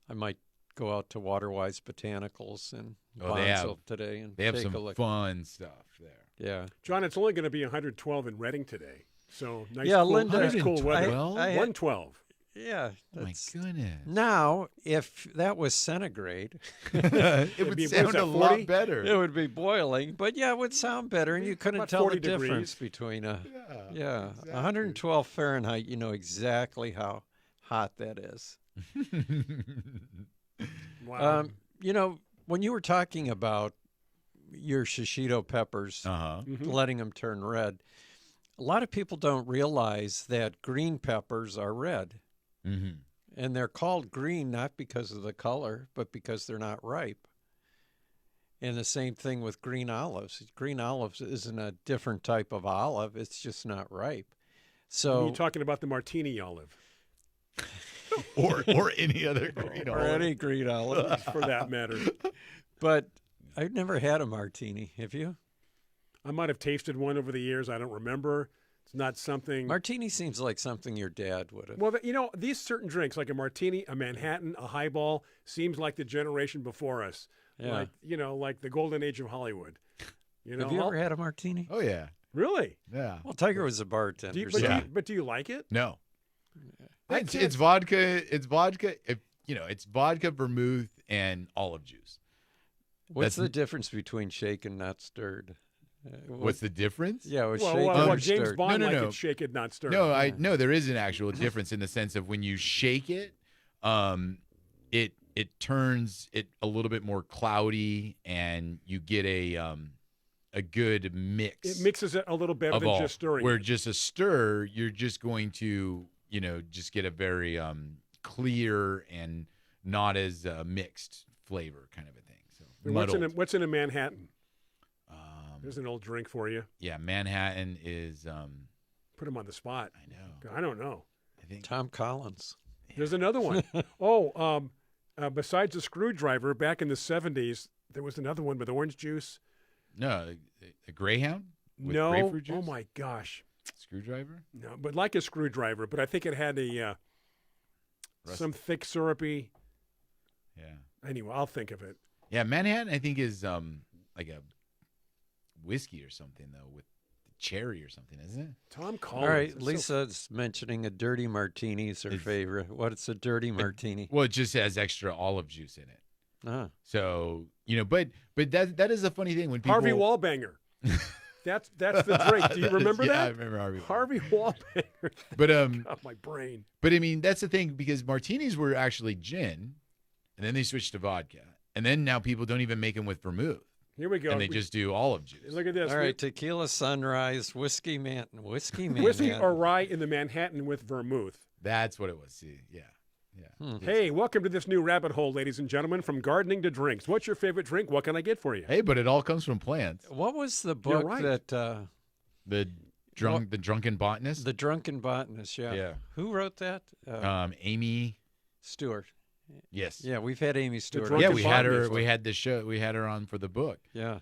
S2: I might go out to Waterwise Botanicals and Bonsall today and
S3: they have
S2: take
S3: some
S2: a look.
S3: fun stuff there.
S2: Yeah,
S1: John, it's only going to be 112 in Reading today. So nice,
S2: yeah,
S1: cool,
S2: Linda,
S1: nice cool weather. 112.
S2: Yeah.
S3: My goodness.
S2: Now, if that was centigrade,
S3: it would sound a lot better.
S2: It would be boiling, but it would sound better, and you couldn't tell the difference between 112 Fahrenheit. You know exactly how hot that is.
S1: Wow.
S2: When you were talking about your shishito peppers, letting them turn red, a lot of people don't realize that green peppers are red.
S3: Mm-hmm.
S2: And they're called green not because of the color, but because they're not ripe. And the same thing with green olives. Green olives isn't a different type of olive. It's just not ripe. So
S1: you're talking about the martini olive.
S3: or any other green
S2: or
S3: olive.
S2: any green olive.
S1: for that matter.
S2: But I've never had a martini. Have you?
S1: I might have tasted one over the years. I don't remember. It's not something.
S2: Martini seems like something your dad would have.
S1: Well, these certain drinks, like a martini, a Manhattan, a highball, seems like the generation before us.
S2: Yeah.
S1: Like the golden age of Hollywood.
S2: Have you ever had a martini?
S3: Oh yeah,
S1: Really?
S3: yeah.
S2: Well, Tiger was a bartender.
S1: Do you,
S2: so-
S1: but do you like it?
S3: No,
S1: I
S3: it's
S1: can't-
S3: vodka. It's vodka. It's vodka, vermouth, and olive juice.
S2: What's
S3: That's-
S2: the difference between shaken, not stirred?
S3: What's the difference?
S2: Yeah, was
S1: Well,
S2: shaken
S1: well,
S2: or
S1: James
S2: stirred?
S1: Bond
S3: No,
S1: like
S3: no.
S1: it shake it, not stir.
S3: No, there is an actual difference in the sense of when you shake it, it turns it a little bit more cloudy, and you get a good mix.
S1: It mixes it a little better
S3: of
S1: than
S3: all.
S1: just stirring.
S3: Where
S1: it.
S3: just a stir, you're just going to just get a very clear and not as mixed flavor kind of a thing. So muddled.
S1: What's in a Manhattan?
S3: Um,
S1: There's an old drink for you.
S3: yeah, Manhattan is.
S1: Put him on the spot.
S3: I know.
S1: I don't know.
S3: I think
S2: Tom Collins.
S1: There's another one. Besides the screwdriver, back in the 70s, there was another one with orange juice.
S3: no, a Greyhound with
S1: No.
S3: grapefruit juice.
S1: Oh my gosh.
S3: Screwdriver.
S1: No, but like a screwdriver. But I think it had
S3: Rust-
S1: some thick syrupy.
S3: Yeah.
S1: Anyway, I'll think of it.
S3: Yeah, Manhattan I think is like a whiskey or something though with cherry or something, isn't it?
S1: Tom Collins.
S2: All right,
S1: It's so-
S2: Lisa's mentioning a dirty martini is her
S3: It's-
S2: favorite. What's a dirty martini?
S3: Well, it just has extra olive juice in it.
S2: Ah,
S3: So, but that is a funny thing when people
S1: Harvey Wallbanger. That's the drink. Do you remember
S3: yeah,
S1: that?
S3: I remember Harvey.
S1: Harvey Wallbanger.
S3: But
S1: Oh, my brain.
S3: but I mean that's the thing because martinis were actually gin, and then they switched to vodka, and then now people don't even make them with vermouth,
S1: Here we go.
S3: and they just do olive juice.
S1: Look at this.
S2: all right. Tequila Sunrise, whiskey
S1: Whiskey
S2: Manhattan.
S1: or rye in the Manhattan with vermouth.
S3: That's what it was. See, yeah.
S1: Hey, welcome to this new rabbit hole, ladies and gentlemen, from gardening to drinks. What's your favorite drink? What can I get for you?
S3: Hey, but it all comes from plants.
S2: What was the
S1: You're
S2: book
S1: right.
S2: that
S3: The drunken botanist.
S2: the Drunken Botanist? Yeah.
S3: Yeah.
S2: Who wrote that?
S3: Amy.
S2: Stewart.
S3: Yes.
S2: Yeah, we've had Amy Stewart.
S1: Drunken
S3: Yeah, we had her.
S1: botanist.
S3: We had this show. We had her on for the book.
S2: Yeah.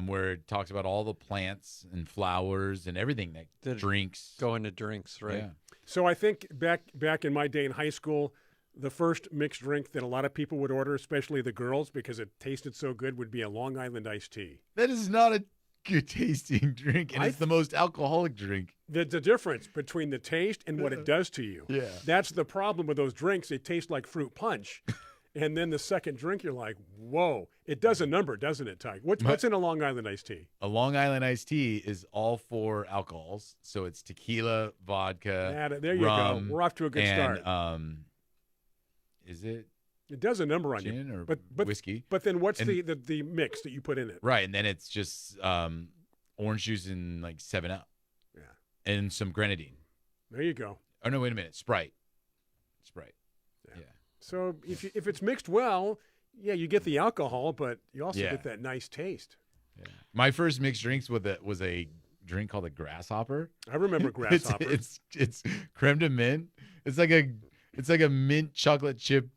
S3: Where it talks about all the plants and flowers and everything that
S2: That
S3: drinks.
S2: Go into drinks, right?
S3: Yeah.
S1: So I think back in my day in high school, the first mixed drink that a lot of people would order, especially the girls, because it tasted so good, would be a Long Island iced tea.
S3: That is not a good tasting drink, and it's the most alcoholic drink.
S1: The difference between the taste and what it does to you.
S3: Yeah.
S1: That's the problem with those drinks. They taste like fruit punch. And then the second drink, you're like, whoa. It does a number, doesn't it, Ty? What's in a Long Island iced tea?
S3: A Long Island iced tea is all four alcohols, so it's tequila, vodka,
S1: There you
S3: rum,
S1: go. We're off to a good
S3: and,
S1: start.
S3: Is it
S1: It does a number on
S3: gin
S1: you.
S3: or
S1: But
S3: whiskey?
S1: But then what's
S3: And-
S1: the mix that you put in it?
S3: Right, and then it's just orange juice and like 7-Up.
S1: Yeah.
S3: And some grenadine.
S1: There you go.
S3: Oh no, wait a minute, Sprite. Yeah.
S1: So if it's mixed well, yeah, you get the alcohol, but you also
S3: Yeah.
S1: get that nice taste.
S3: Yeah. My first mixed drinks was a drink called a grasshopper.
S1: I remember grasshopper.
S3: It's creme de mint. It's like a mint chocolate chip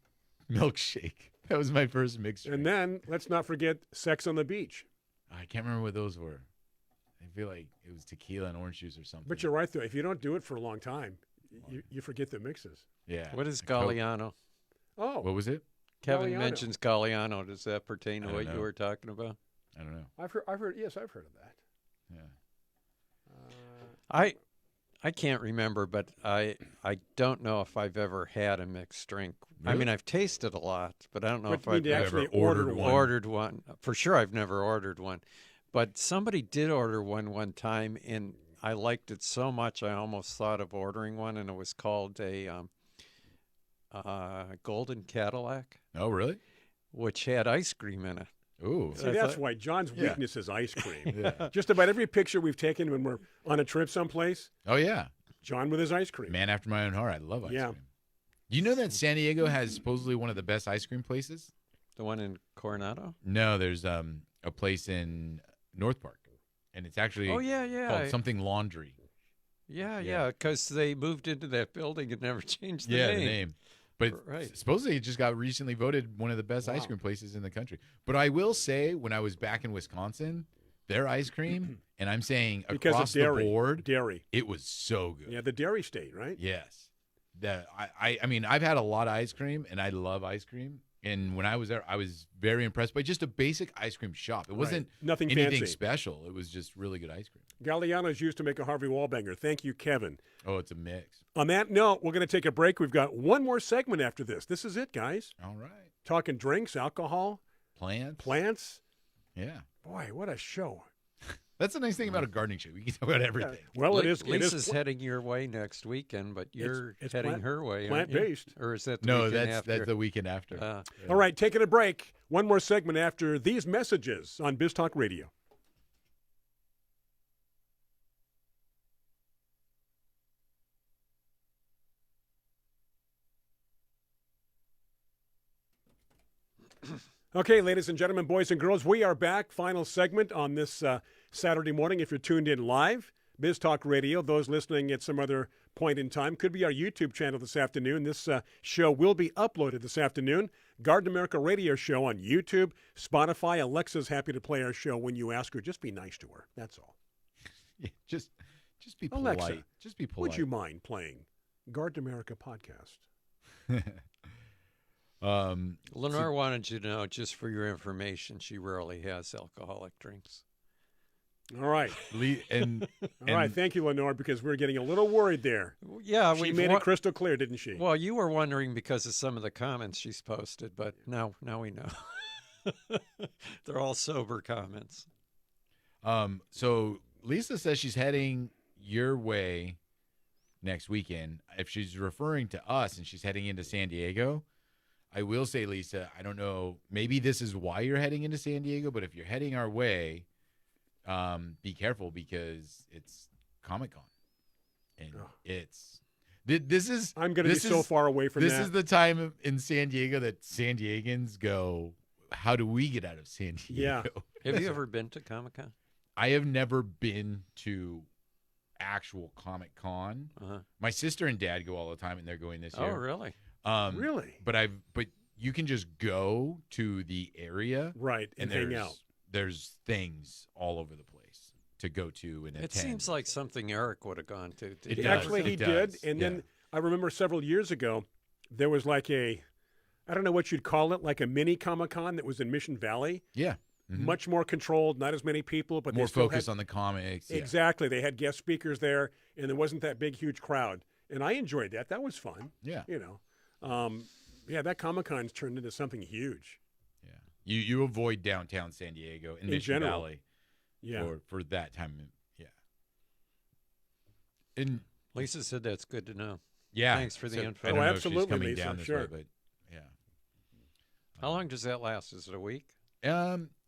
S3: milkshake. That was my first mixed drink.
S1: And then let's not forget Sex on the Beach.
S3: I can't remember what those were. I feel like it was tequila and orange juice or something.
S1: But you're right though. If you don't do it for a long time, you forget the mixes.
S3: yeah.
S2: What is
S3: A Coke.
S2: Galliano?
S1: Oh,
S3: What was it?
S2: Kevin
S1: Galliano.
S2: mentions Galliano. Does that pertain
S3: I
S2: to
S3: don't
S2: what
S3: know.
S2: you were talking about?
S3: I don't know.
S1: I've heard. Yes, I've heard of that.
S3: Yeah.
S2: I can't remember, but I don't know if I've ever had a mixed drink. I
S3: Really?
S2: mean, I've tasted a lot, but I don't know
S1: But
S2: if
S1: you
S2: I've
S1: need to
S2: ever
S1: actually
S3: ever
S1: order
S3: ordered
S1: one.
S2: ordered one. For sure, I've never ordered one. But somebody did order one time, and I liked it so much I almost thought of ordering one, and it was called a Golden Cadillac,
S3: Oh, really?
S2: which had ice cream in it.
S3: Ooh.
S1: See,
S2: I
S1: that's
S2: thought-
S1: why John's
S3: Yeah.
S1: weakness is ice cream.
S3: Yeah.
S1: Just about every picture we've taken when we're on a trip someplace,
S3: Oh, yeah.
S1: John with his ice cream.
S3: Man after my own heart. I love ice
S1: Yeah.
S3: cream. Do you know that San Diego has supposedly one of the best ice cream places?
S2: The one in Coronado?
S3: No, there's a place in North Park, and it's actually
S2: Oh, yeah.
S3: called something Laundry.
S2: Yeah,
S3: Yeah.
S2: because they moved into that building and never changed the
S3: Yeah,
S2: name.
S3: the name. But
S2: Right.
S3: supposedly it just got recently voted one of the best ice cream places in the country. But I will say, when I was back in Wisconsin, their ice cream, and I'm saying
S1: Because
S3: across
S1: of dairy.
S3: the board,
S1: Dairy.
S3: it was so good.
S1: Yeah, the dairy state, right?
S3: Yes. I mean, I've had a lot of ice cream, and I love ice cream. And when I was there, I was very impressed by just a basic ice cream shop. It wasn't
S1: Nothing
S3: anything
S1: fancy.
S3: special. It was just really good ice cream.
S1: Galliano is used to make a Harvey Wallbanger. Thank you, Kevin.
S3: Oh, it's a mix.
S1: On that note, we're going to take a break. We've got one more segment after this. This is it, guys.
S3: All right.
S1: Talking drinks, alcohol,
S3: Plants.
S1: plants.
S3: Yeah.
S1: Boy, what a show.
S3: That's the nice thing about a gardening show. We can talk about everything.
S1: Well, it is.
S2: Lisa's heading your way next weekend, but you're
S1: it's
S2: heading
S1: plant-
S2: her way. aren't you?
S1: plant-based.
S2: Or is that the
S3: No,
S2: weekend
S3: that's
S2: after?
S3: the weekend after.
S1: All right, taking a break. One more segment after these messages on Biz Talk Radio. Okay, ladies and gentlemen, boys and girls, we are back. Final segment on this Saturday morning. If you're tuned in live, Biz Talk Radio. Those listening at some other point in time, could be our YouTube channel this afternoon. This show will be uploaded this afternoon. Garden America Radio Show on YouTube, Spotify. Alexa's happy to play our show when you ask her. Just be nice to her. That's all.
S3: Yeah, just be polite.
S1: Alexa,
S3: Just be polite.
S1: would you mind playing Garden America podcast?
S2: Lenore wanted you to know, just for your information, she rarely has alcoholic drinks.
S1: All right.
S3: And
S1: All right. Thank you, Lenore, because we're getting a little worried there.
S2: Yeah,
S1: She made it crystal clear, didn't she?
S2: Well, you were wondering because of some of the comments she's posted, but now we know. They're all sober comments.
S3: So Lisa says she's heading your way next weekend. If she's referring to us and she's heading into San Diego, I will say, Lisa, I don't know, maybe this is why you're heading into San Diego, but if you're heading our way, be careful because it's Comic-Con. And this is
S1: I'm going to be so far away from
S3: this
S1: that.
S3: is the time in San Diego that San Diegans go, how do we get out of San Diego?
S1: Yeah.
S2: Have you ever been to Comic-Con?
S3: I have never been to actual Comic-Con.
S2: Uh-huh.
S3: My sister and dad go all the time, and they're going this
S2: Oh,
S3: year.
S2: really?
S1: Really?
S3: But you can just go to the area,
S1: Right, and hang out.
S3: There's things all over the place to go to and attend.
S2: It seems like something Eric would have gone to.
S3: It
S2: do.
S3: does.
S1: Actually, he
S3: It
S1: did.
S3: does.
S1: And
S3: Yeah.
S1: then I remember several years ago, there was like I don't know what you'd call it, like a mini Comic-Con that was in Mission Valley.
S3: Yeah. Mhm.
S1: Much more controlled, not as many people, but
S3: More
S1: they still
S3: focus
S1: had,
S3: on the comics. Yeah.
S1: Exactly. They had guest speakers there, and there wasn't that big, huge crowd. And I enjoyed that. That was fun.
S3: Yeah.
S1: You know. Yeah, that Comic-Con's turned into something huge.
S3: Yeah. You avoid downtown San Diego and
S1: In
S3: Mission
S1: general.
S3: Valley
S1: Yeah.
S3: for that time. Yeah. And
S2: Lisa said that's good to know.
S3: yeah.
S2: Thanks for the info.
S3: I don't
S1: Oh,
S3: know if she's
S1: absolutely,
S3: coming
S1: Lisa,
S3: down this
S1: sure.
S3: way, but yeah.
S2: How long does that last? Is it a week?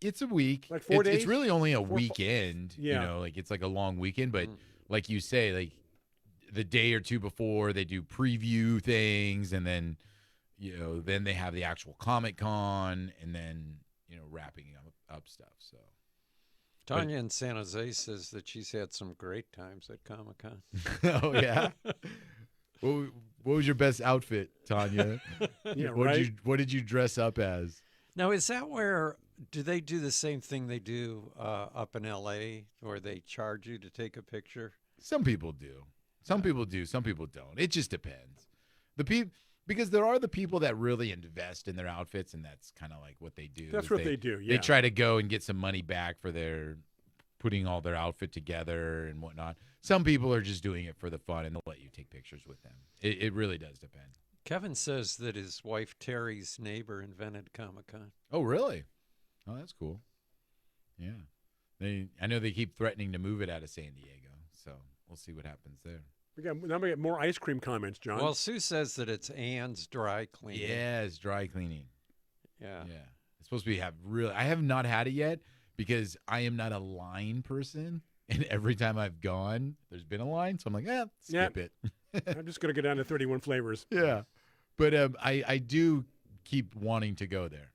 S3: It's a week.
S1: Like 4 days?
S3: It's really only a
S1: 4
S3: weekend.
S1: Yeah.
S3: You know, like it's like a long weekend, but like you say, like the day or two before they do preview things, and then then they have the actual Comic-Con, and then wrapping up stuff. So
S2: Tanya in San Jose says that she's had some great times at Comic-Con.
S3: oh yeah. What was your best outfit, Tanya?
S1: Yeah,
S3: what
S1: right.
S3: What did you dress up as?
S2: Now, is that where, do they do the same thing they do up in L.A., where they charge you to take a picture?
S3: Some people do. Some people do. Some people don't. It just depends. Because there are the people that really invest in their outfits, and that's kind of like what they do.
S1: That's
S3: is
S1: what they do, yeah.
S3: They try to go and get some money back for their putting all their outfit together and whatnot. Some people are just doing it for the fun, and they'll let you take pictures with them. It really does depend.
S2: Kevin says that his wife Terry's neighbor invented Comic-Con.
S3: Oh, really? Oh, that's cool. Yeah. I know they keep threatening to move it out of San Diego, so we'll see what happens there.
S1: Now we get more ice cream comments, John.
S2: Well, Sue says that it's Ann's dry cleaning.
S3: Yeah, it's dry cleaning.
S2: Yeah.
S3: Yeah. It's supposed to be I have not had it yet because I am not a line person. And every time I've gone, there's been a line. So I'm like, skip it.
S1: I'm just going to go down to 31 flavors.
S3: Yeah. But I do keep wanting to go there.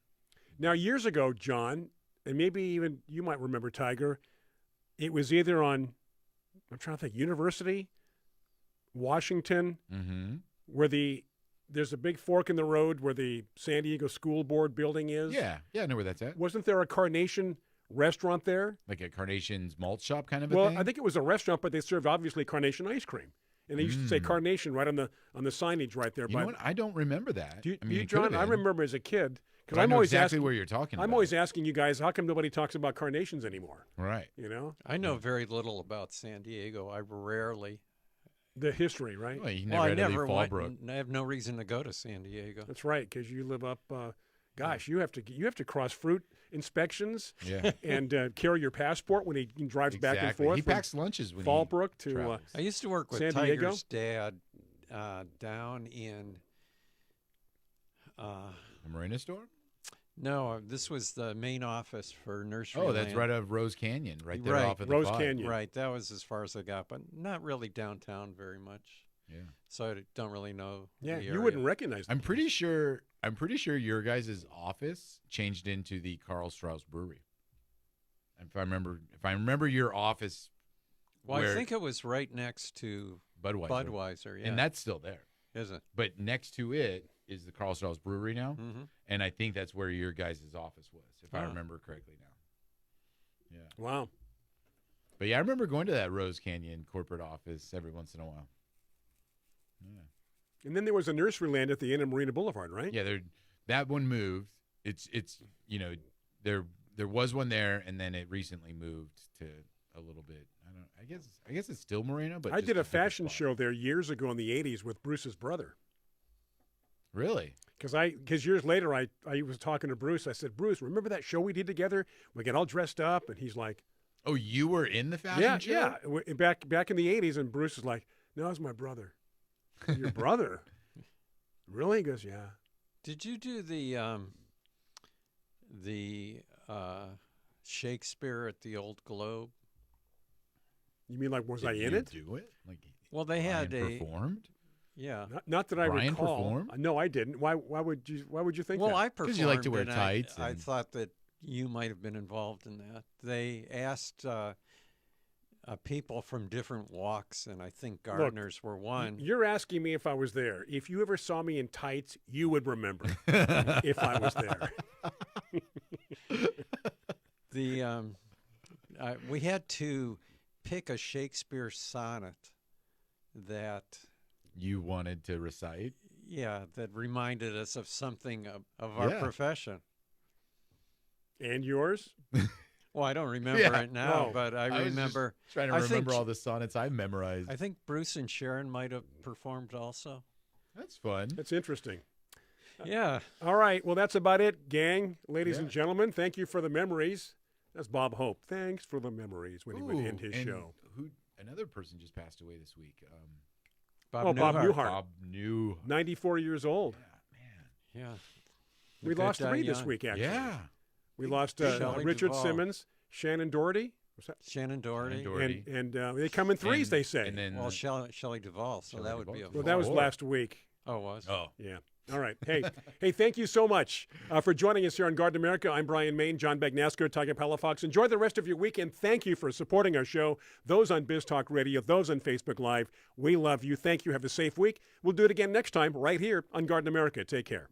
S1: Now, years ago, John, and maybe even you might remember, Tiger, it was either on, I'm trying to think, University, Washington,
S3: Mm-hmm.
S1: where the there's a big fork in the road where the San Diego School Board building is.
S3: Yeah, I know where that's at.
S1: Wasn't there a Carnation restaurant there?
S3: Like a Carnation's malt shop kind of a
S1: Well,
S3: thing?
S1: I think it was a restaurant, but they served obviously Carnation ice cream, and they used to say Carnation right on the signage right there.
S3: You know what? I don't remember that.
S1: Do you,
S3: I mean, it could
S1: John?
S3: have
S1: I
S3: been,
S1: remember as a kid because
S3: but I
S1: I'm
S3: know
S1: always
S3: exactly
S1: asking.
S3: where you're talking about.
S1: I'm always asking you guys, how come nobody talks about carnations anymore?
S3: Right.
S1: You know,
S2: I know very little about San Diego. I rarely.
S1: the history, right?
S3: Well, you
S2: Well,
S3: never
S2: I
S3: had to
S2: never
S3: leave
S2: went.
S3: Fallbrook.
S2: I have no reason to go to San Diego.
S1: That's right, because you live up. Gosh, you have to cross fruit inspections
S3: Yeah.
S1: and carry your passport when he drives back and
S3: Exactly.
S1: forth.
S3: He
S1: from
S3: packs lunches when
S1: Fallbrook
S3: he
S1: to.
S3: travels.
S2: I used to work with
S1: San Diego?
S2: Tiger's dad down in.
S3: The Marina store?
S2: No, this was the main office for Nursery.
S3: Oh, that's right off Rose Canyon, right there
S2: Right.
S3: off of the
S1: Rose
S3: 5.
S1: Canyon.
S2: Right, that was as far as I got, but not really downtown very much.
S3: Yeah.
S2: So I don't really know.
S1: Yeah,
S2: the
S1: you
S2: area.
S1: wouldn't recognize them.
S3: I'm pretty sure your guys' office changed into the Carl Strauss Brewery. If I remember your office
S2: Well, I
S3: where-
S2: think it was right next to Budweiser. Yeah,
S3: and that's still there.
S2: is it?
S3: But next to it is the Carl Strauss Brewery now,
S2: Mm-hmm.
S3: and I think that's where your guys' office was, if I
S2: Oh.
S3: remember correctly now. Yeah.
S1: Wow.
S3: But yeah, I remember going to that Rose Canyon corporate office every once in a while. Yeah.
S1: And then there was a Nurseryland at the end of Marina Boulevard, right?
S3: Yeah, that one moved. It's there was one there, and then it recently moved to a little bit. I guess it's still Marina, but
S1: I
S3: just
S1: did a
S3: different
S1: fashion
S3: spot.
S1: show there years ago in the '80s with Bruce's brother.
S3: Really?
S1: Because years later I was talking to Bruce. I said, Bruce, remember that show we did together? We got all dressed up, and he's like,
S3: Oh, you were in the fashion
S1: Yeah,
S3: show?
S1: yeah. Back in the '80s, and Bruce is like, no, it's my brother. Your brother? Really? He goes, yeah.
S2: Did you do the Shakespeare at the Old Globe?
S1: You mean like was
S3: Did
S1: I in
S3: you
S1: it?
S3: do it? Like
S2: Well, they had
S3: Brian performed?
S2: yeah.
S1: Not that I
S3: Brian
S1: recall.
S3: performed?
S1: No, I didn't. Why would you think
S2: Well,
S1: that?
S2: I performed.
S3: 'Cause you like to wear
S2: and
S3: tights
S2: I
S3: and-
S2: thought that you might have been involved in that. They asked people from different walks, and I think gardeners were one.
S1: You're asking me if I was there. If you ever saw me in tights, you would remember if I was there.
S2: We had to pick a Shakespeare sonnet that,
S3: You wanted to recite?
S2: that reminded us of something of our
S3: Yeah.
S2: profession.
S1: And yours?
S2: Well, I don't remember
S3: Yeah.
S2: it now,
S1: No.
S2: but I
S3: was just
S2: remember.
S3: trying to
S2: I think
S3: remember all the sonnets I memorized.
S2: I think Bruce and Sharon might have performed also.
S3: That's fun.
S1: That's interesting.
S2: Yeah.
S1: All right. Well, that's about it, gang. Ladies
S3: Yeah.
S1: and gentlemen, thank you for the memories. That's Bob Hope. Thanks for the memories when he would end his
S3: and
S1: show.
S3: Another person just passed away this week.
S1: Bob
S2: Newhart.
S1: Newhart.
S3: Bob Newhart.
S1: 94 years old.
S3: Yeah, man.
S2: Yeah.
S1: We
S2: The
S1: lost
S2: good die
S1: 3 this
S2: young.
S1: week, actually.
S3: Yeah.
S1: We lost
S2: Shelley
S1: Richard
S2: Duvall.
S1: Simmons, Shannon Doherty. Was that?
S2: Shannon Doherty.
S3: Doherty.
S1: And they come in threes,
S3: And-
S1: they say.
S3: And then
S2: Well, Shelley Duvall, so
S3: Shelley
S2: that would be a
S3: Duvall.
S1: Well, that was
S3: Oh.
S1: last week.
S2: Oh, it was?
S3: oh,
S1: Yeah. All right. Hey, thank you so much for joining us here on Garden America. I'm Brian Main, John Bagnasker, Tiger Palafox. Enjoy the rest of your weekend. Thank you for supporting our show. Those on Biz Talk Radio, those on Facebook Live. We love you. Thank you. Have a safe week. We'll do it again next time right here on Garden America. Take care.